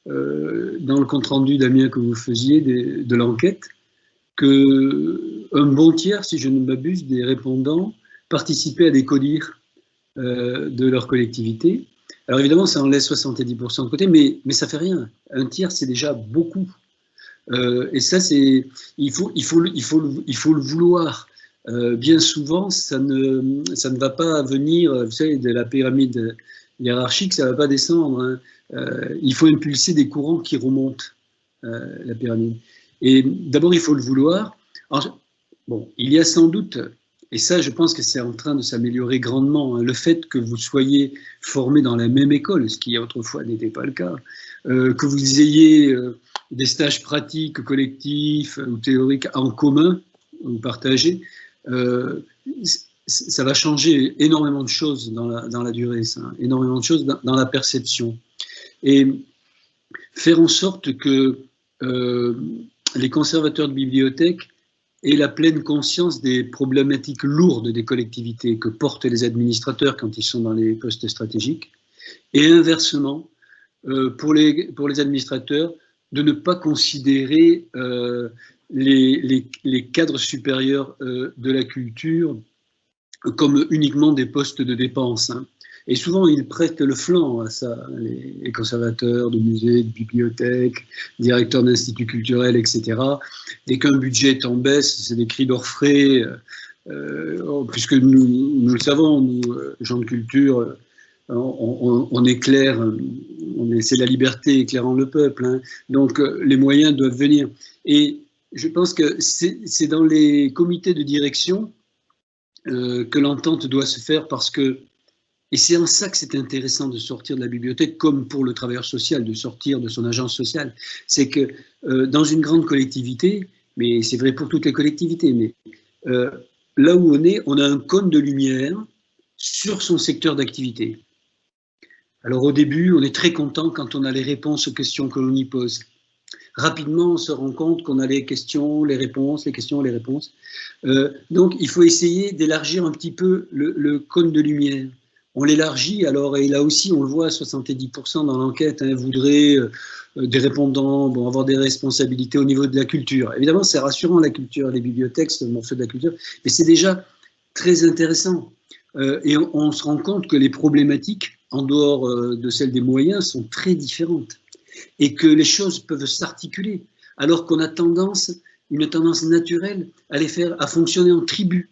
dans le compte-rendu, Damien, que vous faisiez de l'enquête, qu'un bon tiers, si je ne m'abuse, des répondants participaient à des CODIR de leur collectivité. Alors évidemment, ça en laisse 70% de côté, mais ça fait rien. Un tiers, c'est déjà beaucoup. Et ça, il faut le vouloir. Bien souvent, ça ne va pas venir, vous savez, de la pyramide hiérarchique, ça ne va pas descendre. Hein. Il faut impulser des courants qui remontent la pyramide. Et d'abord, il faut le vouloir. Alors, bon, il y a sans doute, et ça, je pense que c'est en train de s'améliorer grandement, hein, le fait que vous soyez formés dans la même école, ce qui autrefois n'était pas le cas, que vous ayez des stages pratiques, collectifs ou théoriques en commun, ou partagés, ça va changer énormément de choses dans la durée, ça, énormément de choses dans la perception. Et faire en sorte que les conservateurs de bibliothèques aient la pleine conscience des problématiques lourdes des collectivités que portent les administrateurs quand ils sont dans les postes stratégiques, et inversement, pour les administrateurs, de ne pas considérer les cadres supérieurs de la culture comme uniquement des postes de dépenses. Hein. Et souvent, ils prêtent le flanc à ça, les conservateurs de musées, de bibliothèques, directeurs d'instituts culturels, etc. Dès qu'un budget est en baisse, c'est des cris d'orfraie, puisque nous le savons, nous, gens de culture, on éclaire, c'est la liberté éclairant le peuple. Hein. Donc, les moyens doivent venir. Et je pense que c'est dans les comités de direction que l'entente doit se faire parce que, et c'est en ça que c'est intéressant de sortir de la bibliothèque, comme pour le travailleur social, de sortir de son agence sociale. C'est que dans une grande collectivité, mais c'est vrai pour toutes les collectivités, mais là où on a un cône de lumière sur son secteur d'activité. Alors au début, on est très content quand on a les réponses aux questions que l'on y pose. Rapidement, on se rend compte qu'on a les questions, les réponses, les questions, les réponses. Donc, il faut essayer d'élargir un petit peu le cône de lumière. On l'élargit, alors, et là aussi, on le voit, 70% dans l'enquête voudraient des répondants avoir des responsabilités au niveau de la culture. Évidemment, c'est rassurant, la culture, les bibliothèques, c'est un morceau de la culture, mais c'est déjà très intéressant. Et on se rend compte que les problématiques, en dehors de celles des moyens, sont très différentes. Et que les choses peuvent s'articuler, alors qu'on a une tendance naturelle à fonctionner en tribu.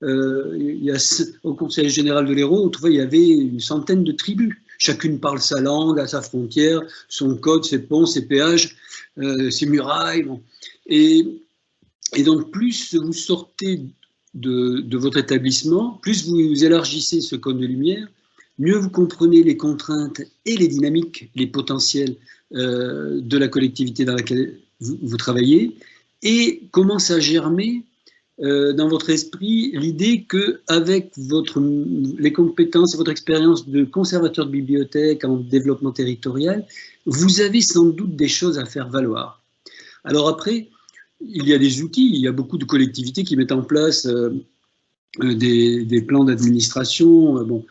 Au Conseil général de l'Hérault, autrefois, il y avait une centaine de tribus. Chacune parle sa langue, à sa frontière, son code, ses ponts, ses péages, ses murailles. Bon. Et donc, plus vous sortez de votre établissement, plus vous élargissez ce cône de lumière, mieux vous comprenez les contraintes et les dynamiques, les potentiels de la collectivité dans laquelle vous travaillez, et commence à germer dans votre esprit l'idée qu'avec les compétences et votre expérience de conservateur de bibliothèque en développement territorial, vous avez sans doute des choses à faire valoir. Alors après, il y a des outils, il y a beaucoup de collectivités qui mettent en place des plans d'administration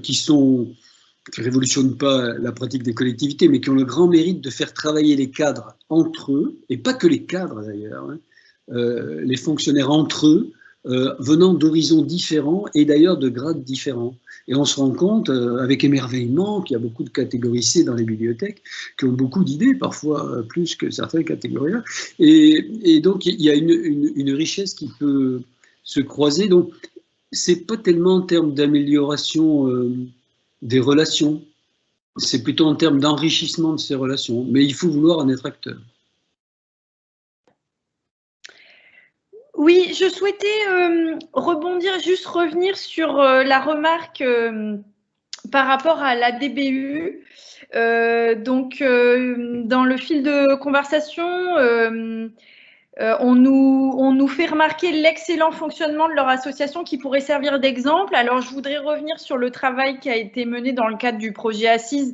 qui ne révolutionnent pas la pratique des collectivités, mais qui ont le grand mérite de faire travailler les cadres entre eux, et pas que les cadres d'ailleurs, hein, les fonctionnaires entre eux, venant d'horizons différents et d'ailleurs de grades différents. Et on se rend compte, avec émerveillement, qu'il y a beaucoup de catégories C dans les bibliothèques, qui ont beaucoup d'idées, parfois plus que certaines catégories A. Et donc, il y a une richesse qui peut se croiser. Donc, c'est pas tellement en termes d'amélioration des relations, c'est plutôt en termes d'enrichissement de ces relations. Mais il faut vouloir en être acteur. Oui, je souhaitais revenir sur la remarque par rapport à la DBU. Dans le fil de conversation, on nous fait remarquer l'excellent fonctionnement de leur association qui pourrait servir d'exemple. Alors, je voudrais revenir sur le travail qui a été mené dans le cadre du projet Assise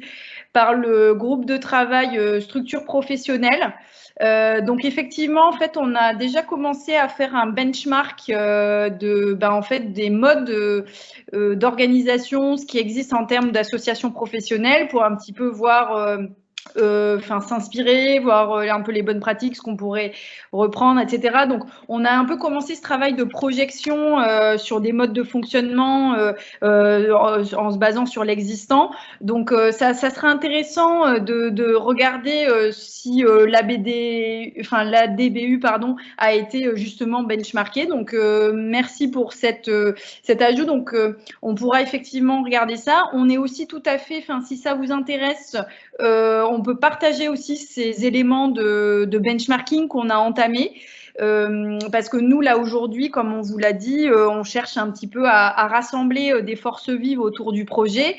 par le groupe de travail structure professionnelle. Donc effectivement, en fait, on a déjà commencé à faire un benchmark des modes d'organisation, ce qui existe en termes d'associations professionnelles, pour un petit peu voir, s'inspirer, voir un peu les bonnes pratiques, ce qu'on pourrait reprendre, etc. Donc, on a un peu commencé ce travail de projection sur des modes de fonctionnement en se basant sur l'existant. Donc, ça serait intéressant de regarder si la DBU a été justement benchmarkée. Donc, merci pour cet ajout. Donc, on pourra effectivement regarder ça. On est aussi tout à fait, si ça vous intéresse, on peut partager aussi ces éléments de benchmarking qu'on a entamés. Parce que nous, là, aujourd'hui, comme on vous l'a dit, on cherche un petit peu à rassembler des forces vives autour du projet.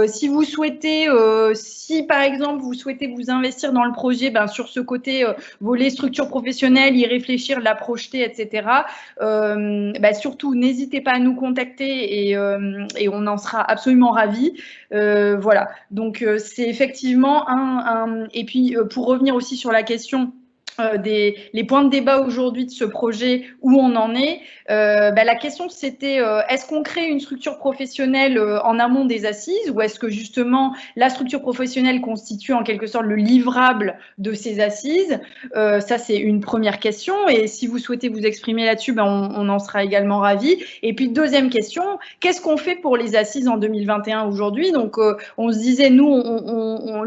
Si vous souhaitez, si par exemple, vous souhaitez vous investir dans le projet, sur ce côté volet structure professionnelle, y réfléchir, la projeter, etc., surtout, n'hésitez pas à nous contacter et on en sera absolument ravis. Voilà, donc c'est effectivement et puis pour revenir aussi sur la question les points de débat aujourd'hui de ce projet, où on en est. La question, c'était est-ce qu'on crée une structure professionnelle en amont des assises, ou est-ce que justement la structure professionnelle constitue en quelque sorte le livrable de ces assises? Ça, c'est une première question, et si vous souhaitez vous exprimer là-dessus, on en sera également ravis. Et puis, deuxième question, qu'est-ce qu'on fait pour les assises en 2021 aujourd'hui? Donc, on se disait, nous,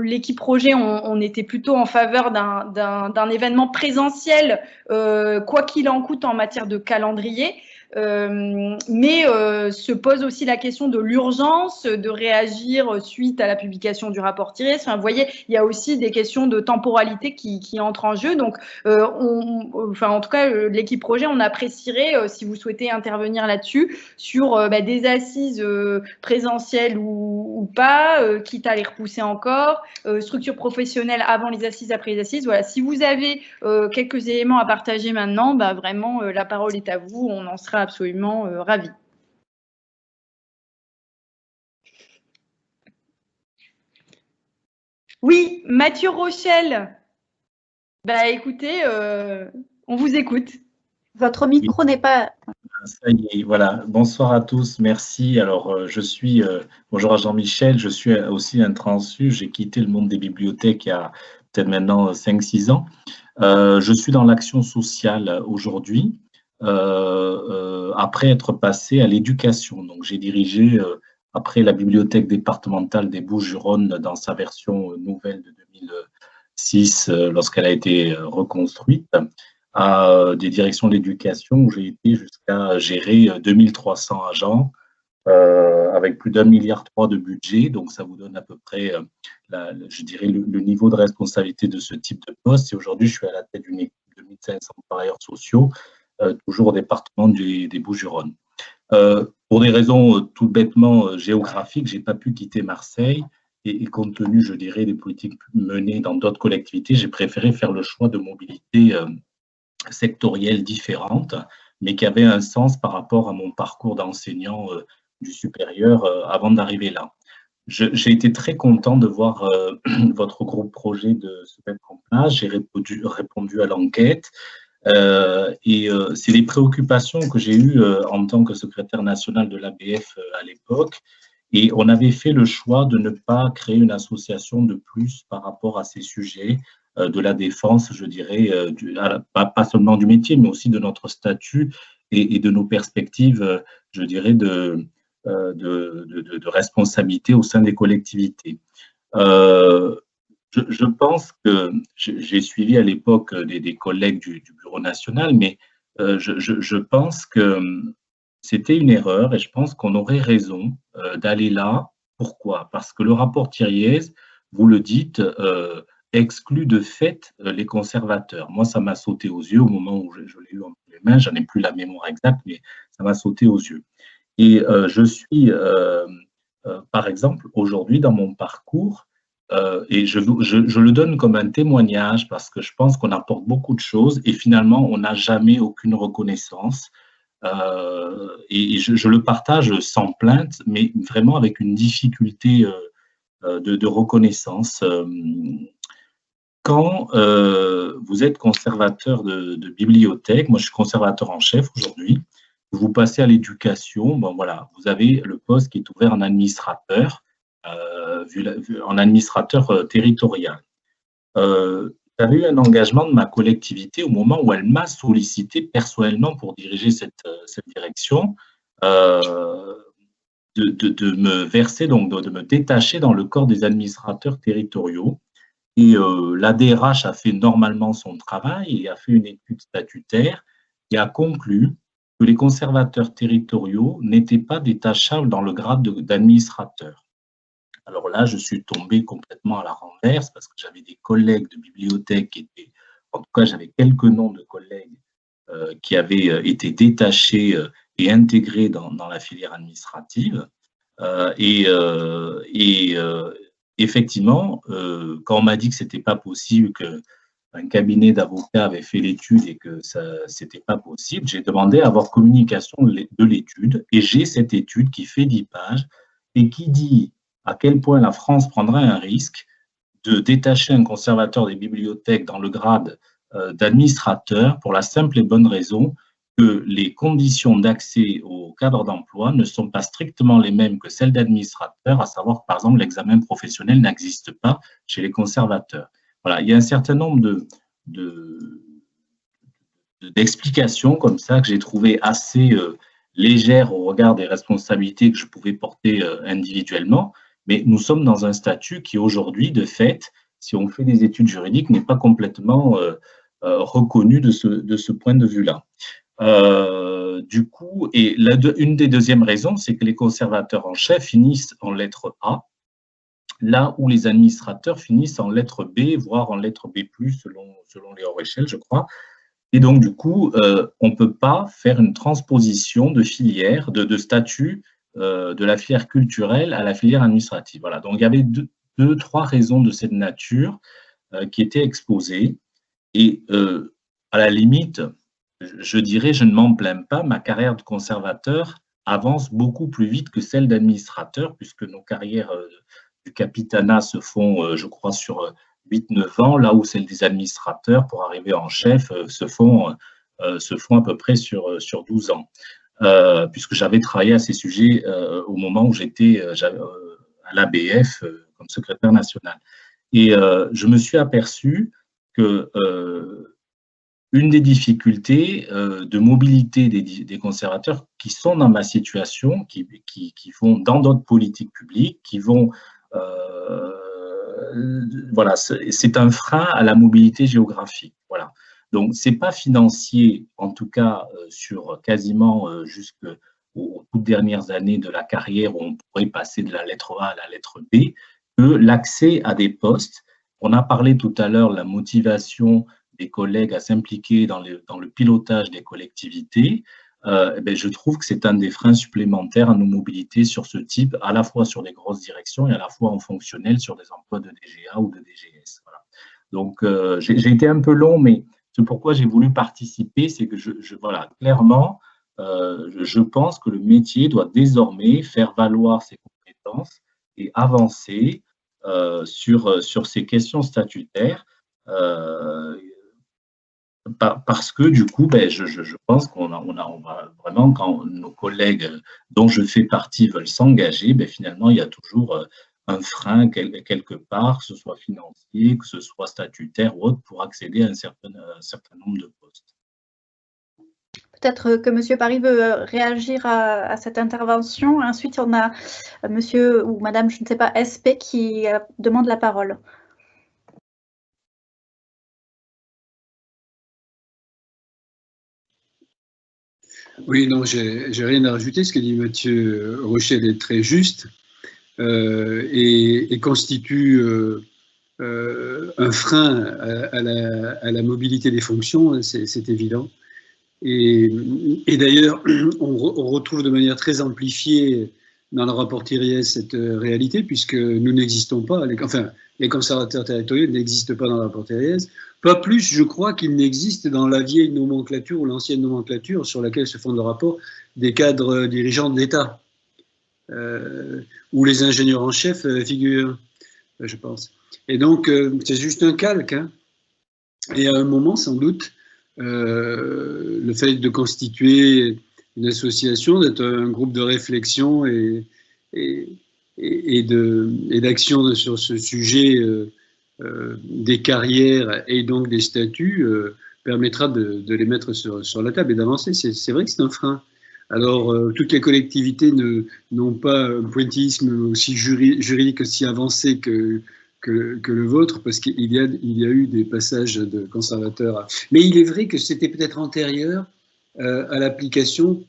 l'équipe projet, on était plutôt en faveur d'un événement présentiel, quoi qu'il en coûte en matière de calendrier. Mais se pose aussi la question de l'urgence de réagir suite à la publication du rapport tiré. Enfin, vous voyez, il y a aussi des questions de temporalité qui entrent en jeu. Donc, en tout cas, l'équipe projet, on apprécierait, si vous souhaitez intervenir là-dessus, sur des assises présentielles ou pas, quitte à les repousser encore, structure professionnelle avant les assises, après les assises. Voilà, si vous avez quelques éléments à partager maintenant, vraiment, la parole est à vous, on en sera absolument ravis. Oui, Mathieu Rochelle. Écoutez, on vous écoute. Votre micro n'est pas... Ça y est, voilà. Bonsoir à tous, merci. Alors, bonjour à Jean-Michel, je suis aussi un transfuge, j'ai quitté le monde des bibliothèques il y a peut-être maintenant 5-6 ans. Je suis dans l'action sociale aujourd'hui, après être passé à l'éducation. Donc, j'ai dirigé, après la bibliothèque départementale des Bouches-du-Rhône dans sa version nouvelle de 2006, lorsqu'elle a été reconstruite, à des directions de l'éducation où j'ai été jusqu'à gérer 2300 agents avec plus d'1,3 milliard de budget. Donc, ça vous donne à peu près, je dirais, le niveau de responsabilité de ce type de poste. Et aujourd'hui, je suis à la tête d'une équipe de 1500 travailleurs sociaux, toujours au département des Bouches-du-Rhône. Pour des raisons tout bêtement géographiques, je n'ai pas pu quitter Marseille. Et compte tenu, je dirais, des politiques menées dans d'autres collectivités, j'ai préféré faire le choix de mobilité sectorielles différentes, mais qui avaient un sens par rapport à mon parcours d'enseignant du supérieur avant d'arriver là. J'ai été très content de voir votre groupe projet de se mettre en place. J'ai répondu à l'enquête. C'est les préoccupations que j'ai eues en tant que secrétaire national de l'ABF à l'époque. Et on avait fait le choix de ne pas créer une association de plus par rapport à ces sujets de la défense, je dirais, pas seulement du métier, mais aussi de notre statut et de nos perspectives, je dirais, de responsabilité au sein des collectivités. Je pense que j'ai suivi à l'époque des collègues du Bureau national, mais je pense que c'était une erreur et je pense qu'on aurait raison d'aller là. Pourquoi? Parce que le rapport Thiriez, vous le dites, exclut de fait les conservateurs. Moi, ça m'a sauté aux yeux au moment où je l'ai eu entre les mains. J'en ai plus la mémoire exacte, mais ça m'a sauté aux yeux. Et je suis, par exemple, aujourd'hui dans mon parcours, et je le donne comme un témoignage parce que je pense qu'on apporte beaucoup de choses et finalement, on n'a jamais aucune reconnaissance. Et je le partage sans plainte, mais vraiment avec une difficulté de reconnaissance. Quand vous êtes conservateur de bibliothèque, moi je suis conservateur en chef aujourd'hui, vous passez à l'éducation, bon voilà, vous avez le poste qui est ouvert en administrateur, en administrateur territorial. J'avais eu un engagement de ma collectivité au moment où elle m'a sollicité personnellement pour diriger cette direction, de me verser, donc de me détacher dans le corps des administrateurs territoriaux. Et la DRH a fait normalement son travail et a fait une étude statutaire et a conclu que les conservateurs territoriaux n'étaient pas détachables dans le grade d'administrateur. Alors là, je suis tombé complètement à la renverse parce que j'avais des collègues de bibliothèque qui étaient, en tout cas, j'avais quelques noms de collègues qui avaient été détachés et intégrés dans la filière administrative. Effectivement, quand on m'a dit que c'était pas possible, qu'un cabinet d'avocats avait fait l'étude et que c'était pas possible, j'ai demandé à avoir communication de l'étude et j'ai cette étude qui fait 10 pages et qui dit à quel point la France prendrait un risque de détacher un conservateur des bibliothèques dans le grade d'administrateur pour la simple et bonne raison que les conditions d'accès au cadre d'emploi ne sont pas strictement les mêmes que celles d'administrateur, à savoir que, par exemple, l'examen professionnel n'existe pas chez les conservateurs. Voilà, il y a un certain nombre d'explications comme ça que j'ai trouvé assez légères au regard des responsabilités que je pouvais porter individuellement, mais nous sommes dans un statut qui aujourd'hui, de fait, si on fait des études juridiques, n'est pas complètement reconnu de ce point de vue-là. Du coup, et une des deuxièmes raisons, c'est que les conservateurs en chef finissent en lettre A, là où les administrateurs finissent en lettre B, voire en lettre B+, selon les hors-échelles, je crois. Et donc, du coup, on ne peut pas faire une transposition de filière, de statut de la filière culturelle à la filière administrative. Voilà, donc il y avait trois raisons de cette nature qui étaient exposées. Et à la limite, je dirais, je ne m'en plains pas, ma carrière de conservateur avance beaucoup plus vite que celle d'administrateur, puisque nos carrières du capitanat se font, je crois, sur 8-9 ans, là où celles des administrateurs, pour arriver en chef, se font à peu près sur 12 ans. Puisque j'avais travaillé à ces sujets au moment où j'étais à l'ABF comme secrétaire national. Et je me suis aperçu que une des difficultés de mobilité des conservateurs qui sont dans ma situation, qui vont dans d'autres politiques publiques, qui vont… voilà, c'est un frein à la mobilité géographique. Voilà. Donc, ce n'est pas financier, en tout cas sur quasiment jusqu'aux toutes dernières années de la carrière où on pourrait passer de la lettre A à la lettre B, que l'accès à des postes. On a parlé tout à l'heure de la motivation des collègues à s'impliquer dans le pilotage des collectivités. Je trouve que c'est un des freins supplémentaires à nos mobilités sur ce type, à la fois sur des grosses directions et à la fois en fonctionnel sur des emplois de DGA ou de DGS. Voilà. Donc, j'ai été un peu long, mais c'est pourquoi j'ai voulu participer, c'est que voilà, clairement, je pense que le métier doit désormais faire valoir ses compétences et avancer sur ces questions statutaires. Parce que du coup, je pense qu'on va vraiment, quand nos collègues dont je fais partie veulent s'engager, finalement, il y a toujours un frein quelque part, que ce soit financier, que ce soit statutaire ou autre, pour accéder à un certain nombre de postes. Peut-être que M. Paris veut réagir à cette intervention. Ensuite, on a monsieur ou madame, je ne sais pas, SP qui demande la parole. Oui, non, j'ai rien à rajouter. Ce que dit Mathieu Rochel est très juste et constitue un frein à la mobilité des fonctions, c'est évident. Et d'ailleurs, on retrouve de manière très amplifiée dans le rapport Thiriez cette réalité, puisque nous n'existons pas, les conservateurs territoriaux n'existent pas dans le rapport Thiriez, pas plus, je crois, qu'il n'existe dans la vieille nomenclature ou l'ancienne nomenclature sur laquelle se fonde le rapport des cadres dirigeants de l'État, où les ingénieurs en chef figurent, je pense. Et donc, c'est juste un calque, hein. Et à un moment, sans doute, le fait de constituer une association, d'être un groupe de réflexion et d'action sur ce sujet des carrières et donc des statuts permettra de les mettre sur la table et d'avancer. C'est vrai que c'est un frein. Alors, toutes les collectivités n'ont pas un pointillisme aussi juridique, aussi avancé que le vôtre, parce qu'il y a eu des passages de conservateurs. Mais il est vrai que c'était peut-être antérieur à l'application,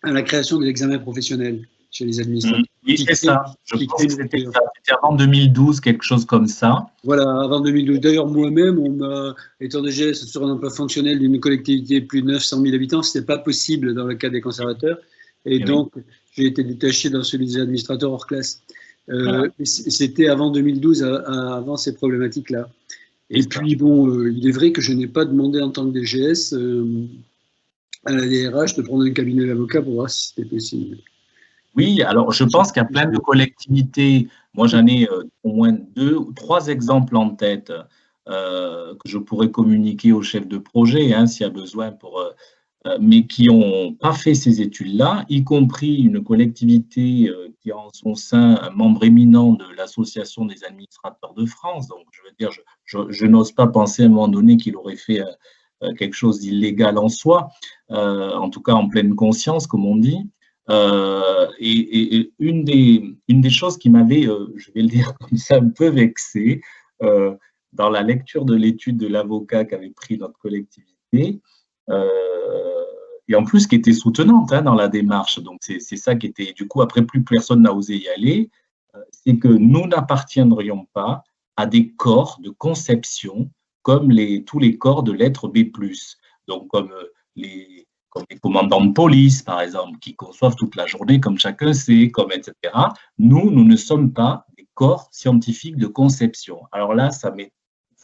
à la création de l'examen professionnel chez les administrateurs. Oui, c'est ça. Je pense que c'était avant 2012, quelque chose comme ça. Voilà, avant 2012. D'ailleurs, moi-même, étant DGS sur un emploi fonctionnel d'une collectivité de plus de 900 000 habitants, ce n'est pas possible dans le cas des conservateurs. Et donc, j'ai été détaché dans celui des administrateurs hors classe. Voilà. C'était avant 2012, avant ces problématiques-là. Et puis, bon, il est vrai que je n'ai pas demandé en tant que DGS à la DRH de prendre un cabinet d'avocat pour voir si c'était possible. Oui, alors je pense qu'il y a plein de collectivités. Moi, j'en ai au moins 2 ou 3 exemples en tête que je pourrais communiquer au chef de projet s'il y a besoin, mais qui n'ont pas fait ces études-là, y compris une collectivité qui a en son sein un membre éminent de l'Association des administrateurs de France. Donc, je veux dire, je n'ose pas penser à un moment donné qu'il aurait fait quelque chose d'illégal en soi, en tout cas en pleine conscience, comme on dit. Et une des choses qui m'avait, je vais le dire comme ça, un peu vexé dans la lecture de l'étude de l'avocat qu'avait pris notre collectivité, et en plus qui était soutenante dans la démarche, donc c'est ça qui était, du coup après plus personne n'a osé y aller, c'est que nous n'appartiendrions pas à des corps de conception comme tous les corps de lettres B+, donc comme les commandants de police, par exemple, qui conçoivent toute la journée, comme chacun sait, etc. Nous ne sommes pas des corps scientifiques de conception. Alors là, ça m'est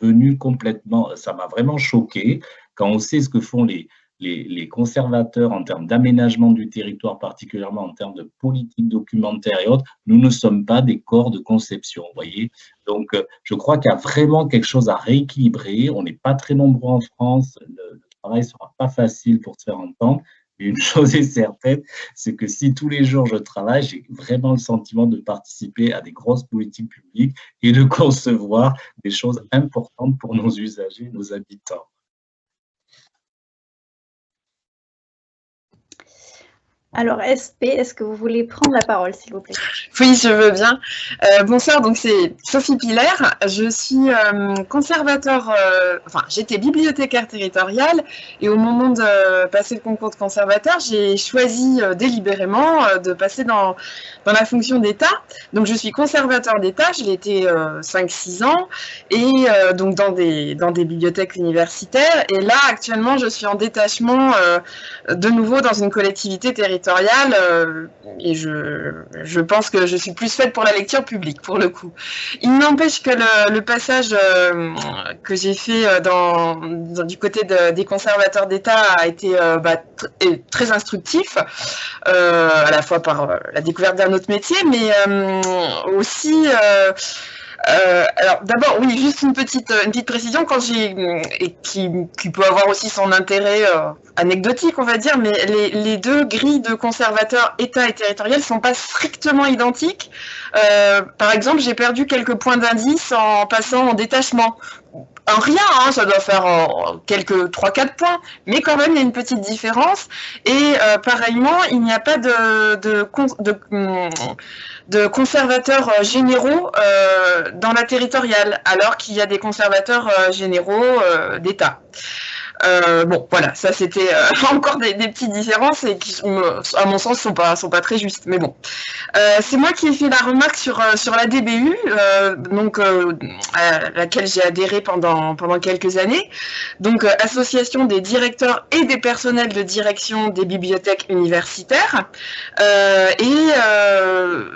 venu complètement, ça m'a vraiment choqué quand on sait ce que font les conservateurs en termes d'aménagement du territoire, particulièrement en termes de politique documentaire et autres. Nous ne sommes pas des corps de conception, vous voyez. Donc, je crois qu'il y a vraiment quelque chose à rééquilibrer. On n'est pas très nombreux en France. Le travail ne sera pas facile pour se faire entendre. Mais une chose est certaine, c'est que si tous les jours je travaille, j'ai vraiment le sentiment de participer à des grosses politiques publiques et de concevoir des choses importantes pour nos usagers, nos habitants. Alors, SP, est-ce que vous voulez prendre la parole, s'il vous plaît? Oui, je veux bien. Bonsoir, donc c'est Sophie Pilaire. Je suis conservateur, j'étais bibliothécaire territoriale et au moment de passer le concours de conservateur, j'ai choisi délibérément de passer dans la fonction d'État. Donc, je suis conservateur d'État, je l'ai été 5-6 ans et donc dans des bibliothèques universitaires. Et là, actuellement, je suis en détachement de nouveau dans une collectivité territoriale. Et je pense que je suis plus faite pour la lecture publique, pour le coup. Il n'empêche que le passage que j'ai fait du côté des conservateurs d'État a été très instructif, à la fois par la découverte d'un autre métier, mais aussi... alors d'abord, oui, juste une petite précision qui peut avoir aussi son intérêt anecdotique, on va dire, mais les deux grilles de conservateurs État et territorial ne sont pas strictement identiques. Par exemple, j'ai perdu quelques points d'indice en passant en détachement. un rien, hein, ça doit faire quelques 3-4 points, mais quand même il y a une petite différence. Et pareillement, il n'y a pas de conservateurs généraux dans la territoriale, alors qu'il y a des conservateurs généraux d'État. Bon, voilà, ça c'était encore des petites différences et qui, à mon sens, sont pas très justes. Mais bon, c'est moi qui ai fait la remarque sur la DBU, donc à laquelle j'ai adhéré pendant quelques années. Donc, association des directeurs et des personnels de direction des bibliothèques universitaires.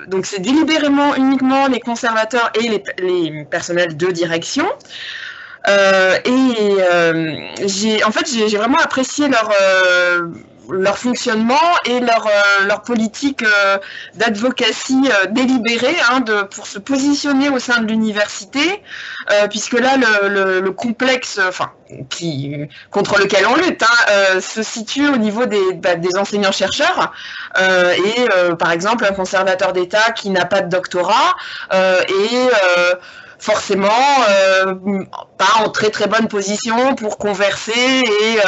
Donc, c'est délibérément uniquement les conservateurs et les personnels de direction. J'ai vraiment apprécié leur fonctionnement et leur politique d'advocacy délibérée, hein, pour se positionner au sein de l'université, puisque là le complexe, contre lequel on lutte, hein, se situe au niveau des enseignants-chercheurs, par exemple un conservateur d'État qui n'a pas de doctorat forcément pas en très très bonne position pour converser et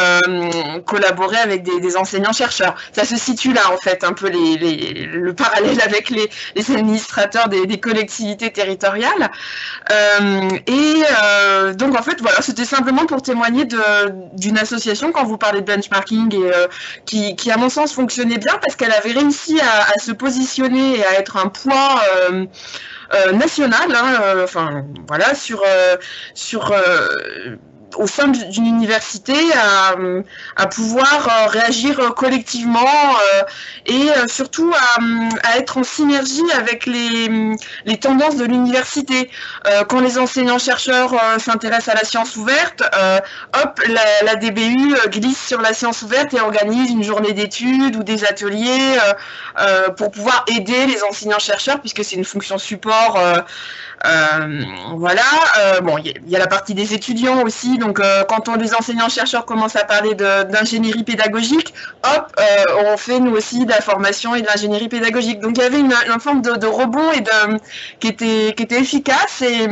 collaborer avec des enseignants-chercheurs. Ça se situe là en fait un peu le parallèle avec les administrateurs des collectivités territoriales. Donc en fait voilà, c'était simplement pour témoigner d'une association quand vous parlez de benchmarking et qui à mon sens fonctionnait bien parce qu'elle avait réussi à se positionner et à être un poids national, hein, voilà, au sein d'une université à pouvoir réagir collectivement et surtout à être en synergie avec les tendances de l'université. Quand les enseignants-chercheurs s'intéressent à la science ouverte, hop, la DBU glisse sur la science ouverte et organise une journée d'études ou des ateliers pour pouvoir aider les enseignants-chercheurs puisque c'est une fonction support. Voilà. Bon, il y a la partie des étudiants aussi. Donc, quand les enseignants-chercheurs commencent à parler d'ingénierie pédagogique, hop, on fait nous aussi de la formation et de l'ingénierie pédagogique. Donc, il y avait une forme de rebond qui était efficace et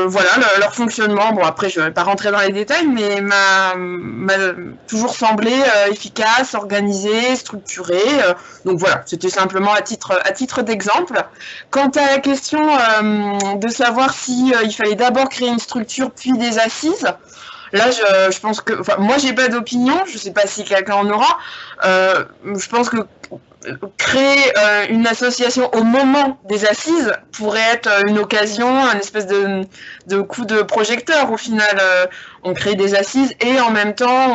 voilà, leur fonctionnement. Bon, après, je ne vais pas rentrer dans les détails, mais m'a toujours semblé efficace, organisé, structuré. Donc voilà, c'était simplement à titre d'exemple. Quant à la question de savoir si il fallait d'abord créer une structure puis des assises, là, je pense que, moi, j'ai pas d'opinion. Je sais pas si quelqu'un en aura. Je pense que créer une association au moment des assises pourrait être une occasion, un espèce de coup de projecteur. Au final, on crée des assises et en même temps,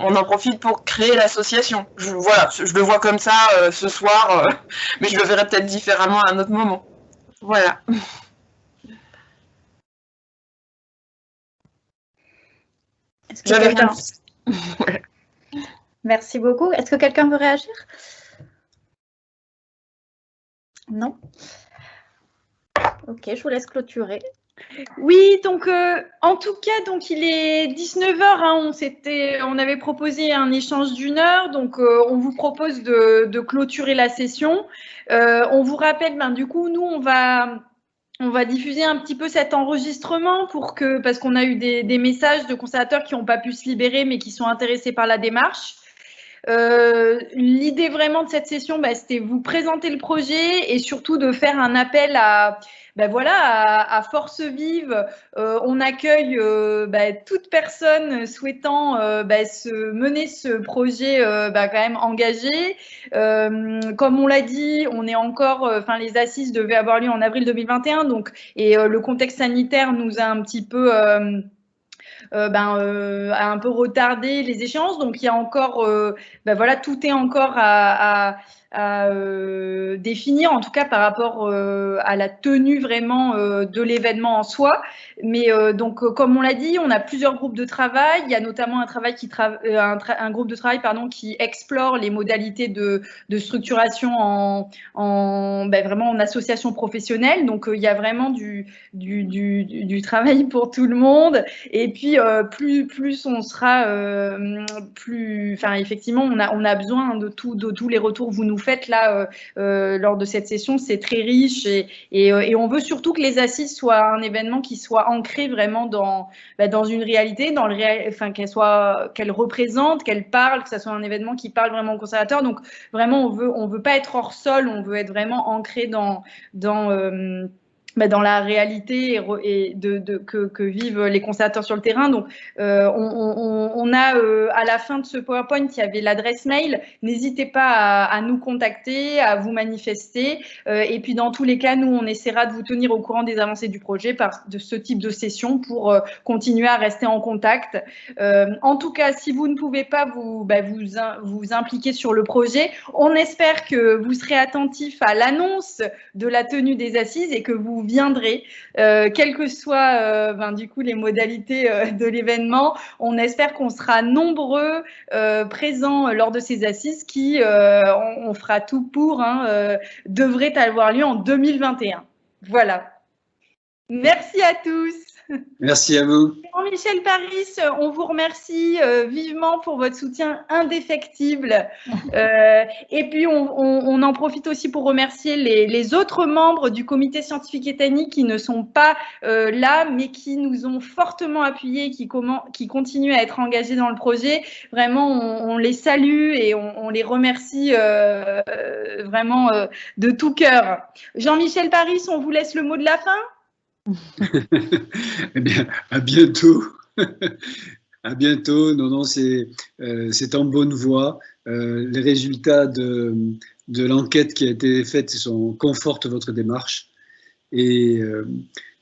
on en profite pour créer l'association. Voilà, je le vois comme ça ce soir, mais je le verrai peut-être différemment à un autre moment. Voilà. J'avais rien. Ouais. Merci beaucoup. Est-ce que quelqu'un veut réagir? Non? Ok, je vous laisse clôturer. Oui, donc en tout cas, donc il est 19h, hein, on avait proposé un échange d'1 heure, donc on vous propose de clôturer la session. On vous rappelle, du coup, nous, on va diffuser un petit peu cet enregistrement parce qu'on a eu des messages de conservateurs qui n'ont pas pu se libérer, mais qui sont intéressés par la démarche. L'idée vraiment de cette session, c'était vous présenter le projet et surtout de faire un appel à force vive. On accueille toute personne souhaitant mener ce projet quand même engagé. Comme on l'a dit, on est encore, les assises devaient avoir lieu en avril 2021, et le contexte sanitaire nous a un petit peu a un peu retardé les échéances, donc il y a encore, tout est encore à définir, en tout cas par rapport à la tenue vraiment de l'événement en soi. Mais donc, comme on l'a dit, on a plusieurs groupes de travail. Il y a notamment un groupe de travail qui explore les modalités de structuration vraiment en association professionnelle. Donc, il y a vraiment du travail pour tout le monde. Et puis, plus on sera, effectivement, on a besoin de tous les retours que vous nous faites là lors de cette session, c'est très riche et on veut surtout que les assises soient un événement qui soit ancré vraiment dans une réalité, qu'elle représente, qu'elle parle, que ça soit un événement qui parle vraiment aux conservateurs. Donc vraiment, on veut pas être hors sol, on veut être vraiment ancré dans la réalité que vivent les conservateurs sur le terrain. Donc, on a à la fin de ce PowerPoint, il y avait l'adresse mail. N'hésitez pas à nous contacter, à vous manifester. Et puis, dans tous les cas, nous, on essaiera de vous tenir au courant des avancées du projet de ce type de session pour continuer à rester en contact. En tout cas, si vous ne pouvez pas vous impliquer sur le projet, on espère que vous serez attentifs à l'annonce de la tenue des assises et que vous viendrez, quelles que soient du coup les modalités de l'événement. On espère qu'on sera nombreux présents lors de ces assises qui, on fera tout pour, devraient avoir lieu en 2021. Voilà. Merci à tous. Merci à vous. Jean-Michel Paris, on vous remercie vivement pour votre soutien indéfectible. Et puis, on en profite aussi pour remercier les autres membres du comité scientifique et technique qui ne sont pas là, mais qui nous ont fortement appuyés, qui continuent à être engagés dans le projet. Vraiment, on les salue et on les remercie vraiment de tout cœur. Jean-Michel Paris, on vous laisse le mot de la fin. Eh bien, à bientôt. À bientôt. Non, c'est en bonne voie. Les résultats de l'enquête qui a été faite confortent votre démarche et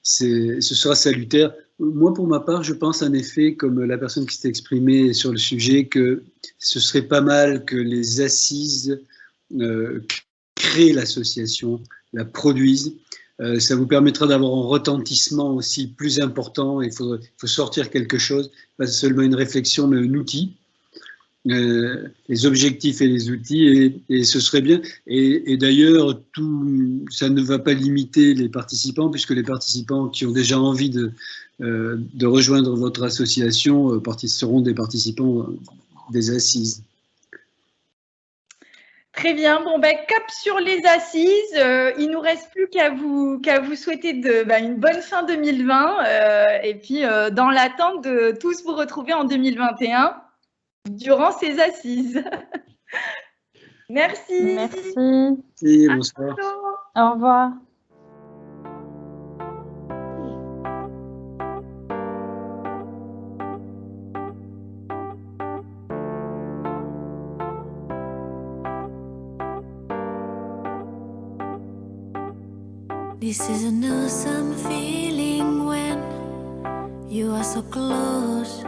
ce sera salutaire. Moi, pour ma part, je pense en effet, comme la personne qui s'est exprimée sur le sujet, que ce serait pas mal que les assises créent l'association, la produisent. Ça vous permettra d'avoir un retentissement aussi plus important. Il faut sortir quelque chose, pas seulement une réflexion, mais un outil, les objectifs et les outils, et ce serait bien. Et d'ailleurs, ça ne va pas limiter les participants, puisque les participants qui ont déjà envie de rejoindre votre association seront des participants des assises. Très bien. Bon, cap sur les assises. Il ne nous reste plus qu'à vous souhaiter une bonne fin 2020 et puis dans l'attente de tous vous retrouver en 2021 durant ces assises. Merci. Merci. Et bonsoir. Au revoir. This is an awesome feeling when you are so close.